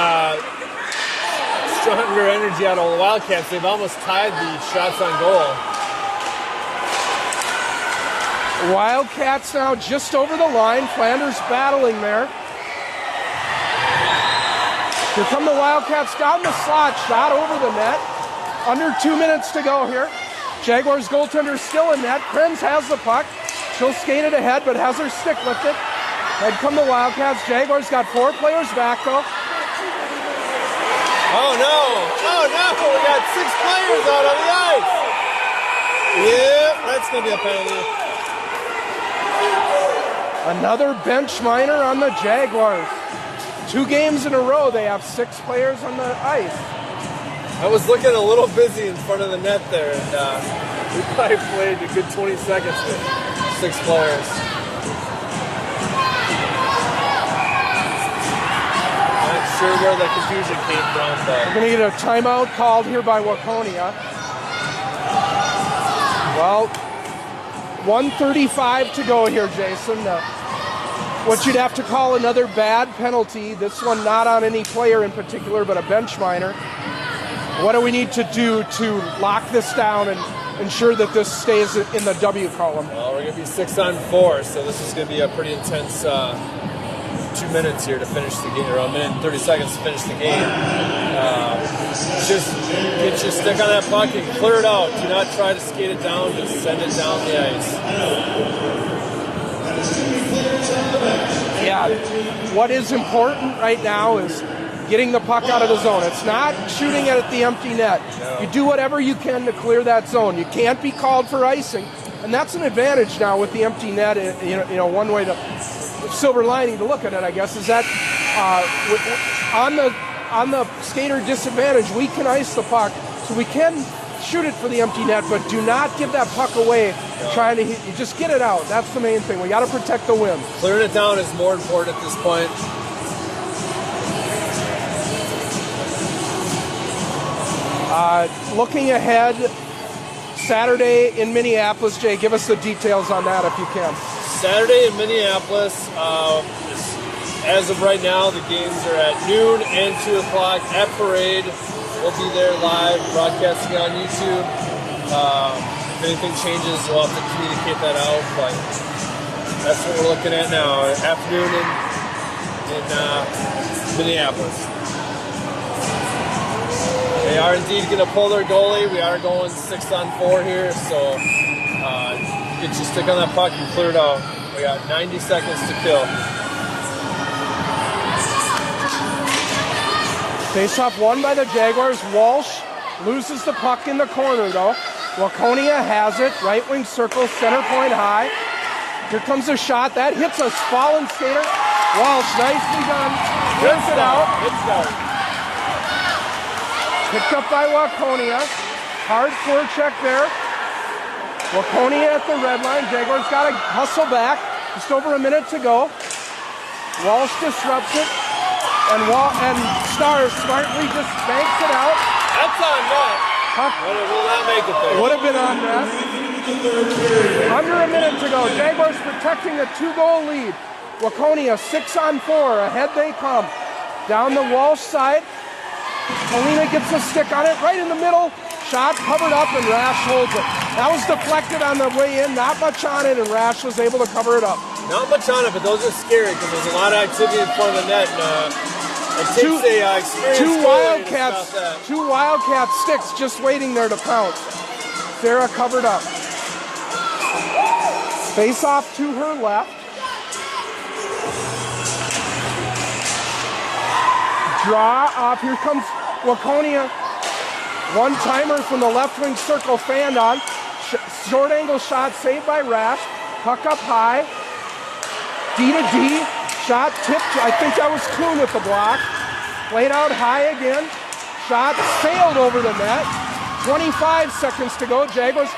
stronger energy out of the Wildcats, they've almost tied the shots on goal. Wildcats now just over the line. Flanders battling there. Here come the Wildcats down the slot. Shot over the net. Under 2 minutes to go here. Jaguars goaltender still in net. Krenz has the puck. She'll skate it ahead, but has her stick lifted. Head come the Wildcats. Jaguars got 4 players back though. Oh no! Oh no! We got 6 players out on the ice. Yeah, that's gonna be a penalty. Another bench minor on the Jaguars. 2 games in a row, they have 6 players on the ice. I was looking a little busy in front of the net there, and we probably played a good 20 seconds with 6 players. Not sure where the confusion came from, but We're going to get a timeout called here by Waconia. Well, 1:35 to go here, Jason. What you'd have to call another bad penalty. This one not on any player in particular, but a bench minor. What do we need to do to lock this down and ensure that this stays in the W column? Well, we're going to be 6-on-4, so this is going to be a pretty intense 2 minutes here to finish the game, or 1 minute and 30 seconds to finish the game. Just get your stick on that puck and clear it out. Do not try to skate it down, just send it down the ice. Yeah, what is important right now is getting the puck out of the zone. It's not shooting it at the empty net. No. You do whatever you can to clear that zone. You can't be called for icing, and that's an advantage now with the empty net. You know, one way to silver lining to look at it, I guess, is that on the skater disadvantage, we can ice the puck, so we can shoot it for the empty net, but do not give that puck away. Trying to hit, you just get it out. That's the main thing. We got to protect the win. Clearing it down is more important at this point. Looking ahead, Saturday in Minneapolis, Jay, give us the details on that if you can. Saturday in Minneapolis, as of right now, the games are at noon and 2 o'clock at Parade. We'll be there live, broadcasting on YouTube. If anything changes, we'll have to communicate that out, but that's what we're looking at now. Afternoon in Minneapolis. They are indeed going to pull their goalie. We are going 6-on-4 here, so get your stick on that puck and clear it out. We got 90 seconds to kill. Face-off won by the Jaguars. Walsh loses the puck in the corner, though. Waconia has it. Right wing circle, center point high. Here comes a shot. That hits a fallen skater. Walsh, nicely done. Gets it out. Picked up by Waconia. Hard forecheck there. Waconia at the red line. Jaguars got to hustle back. Just over a minute to go. Walsh disrupts it. And Stars smartly just banks it out. That's on net. Will not make it there. Would have been on net. Under a minute to go. Jaguars protecting a 2-goal lead. Waconia 6-on-4. Ahead they come. Down the Walsh side. Polina gets a stick on it right in the middle. Shot covered up and Rash holds it. That was deflected on the way in. Not much on it and Rash was able to cover it up. Not much on it, but those are scary because there's a lot of activity in front of the net. It takes a experienced two Wildcat sticks just waiting there to pounce. Sarah covered up. Face off to her left. Draw off. Here comes Waconia. One-timer from the left wing circle, fanned on. Short angle shot saved by Rash. Puck up high. D to D. Shot tipped. I think that was Kuhn with the block. Played out high again. Shot sailed over the net. 25 seconds to go. Jaguars.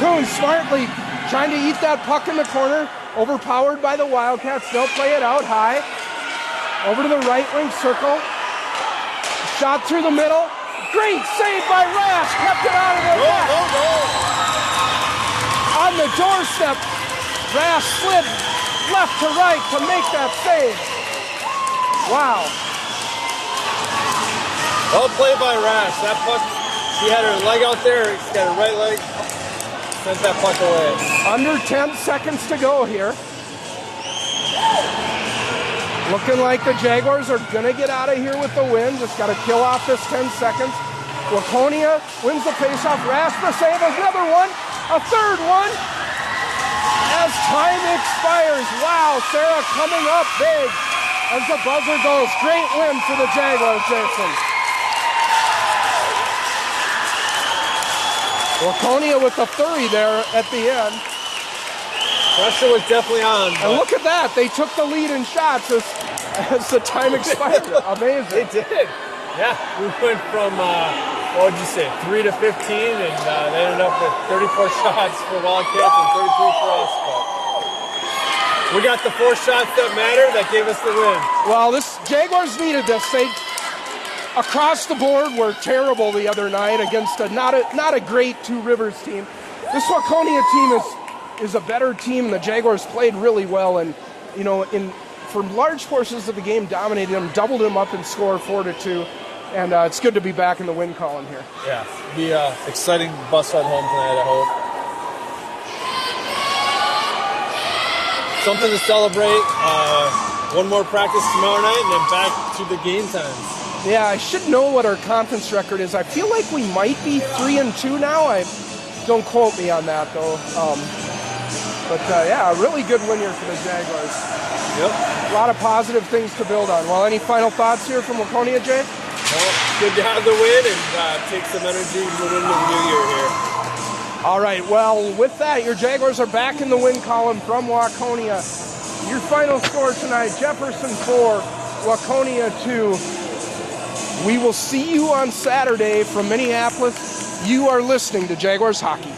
Kuhn smartly trying to eat that puck in the corner. Overpowered by the Wildcats. They'll play it out high. Over to the right wing circle. Shot through the middle. Great save by Rash. Kept it out of the net. On the doorstep. Rash slid left to right to make that save. Wow. Well played by Rash. That puck, she had her leg out there. She's got her right leg. Sent that puck away. Under 10 seconds to go here. Looking like the Jaguars are going to get out of here with the win. Just got to kill off this 10 seconds. Waconia wins the faceoff. Rash the save. Another one. A third one. As time expires. Wow, Sarah coming up big as the buzzer goes. Great win for the Jaguars, Jason. Waconia with the 30 there at the end. Pressure was definitely on. And look at that. They took the lead in shots as the time expired. Amazing. They did. Yeah, we went from, what would you say, 3 to 15, and they ended up with 34 shots for Wildcats and 33 for us. But we got the 4 shots that matter that gave us the win. Well, Jaguars needed this. They, across the board, were terrible the other night against not a great Two Rivers team. This Waconia team is a better team, and the Jaguars played really well, and for large portions of the game dominated them, doubled them up and scored 4-2, and it's good to be back in the win column here. Yeah, be exciting bus ride home tonight, I hope. Something to celebrate. One more practice tomorrow night, and then back to the game times. Yeah, I should know what our conference record is. I feel like we might be 3-2 now. Don't quote me on that, though. But yeah, a really good win here for the Jaguars. Yep. A lot of positive things to build on. Well, any final thoughts here from Waconia, Jay? Well, good to have the win and take some energy moving into the new year here. All right, well, with that, your Jaguars are back in the win column from Waconia. Your final score tonight, Jefferson 4, Waconia 2. We will see you on Saturday from Minneapolis. You are listening to Jaguars Hockey.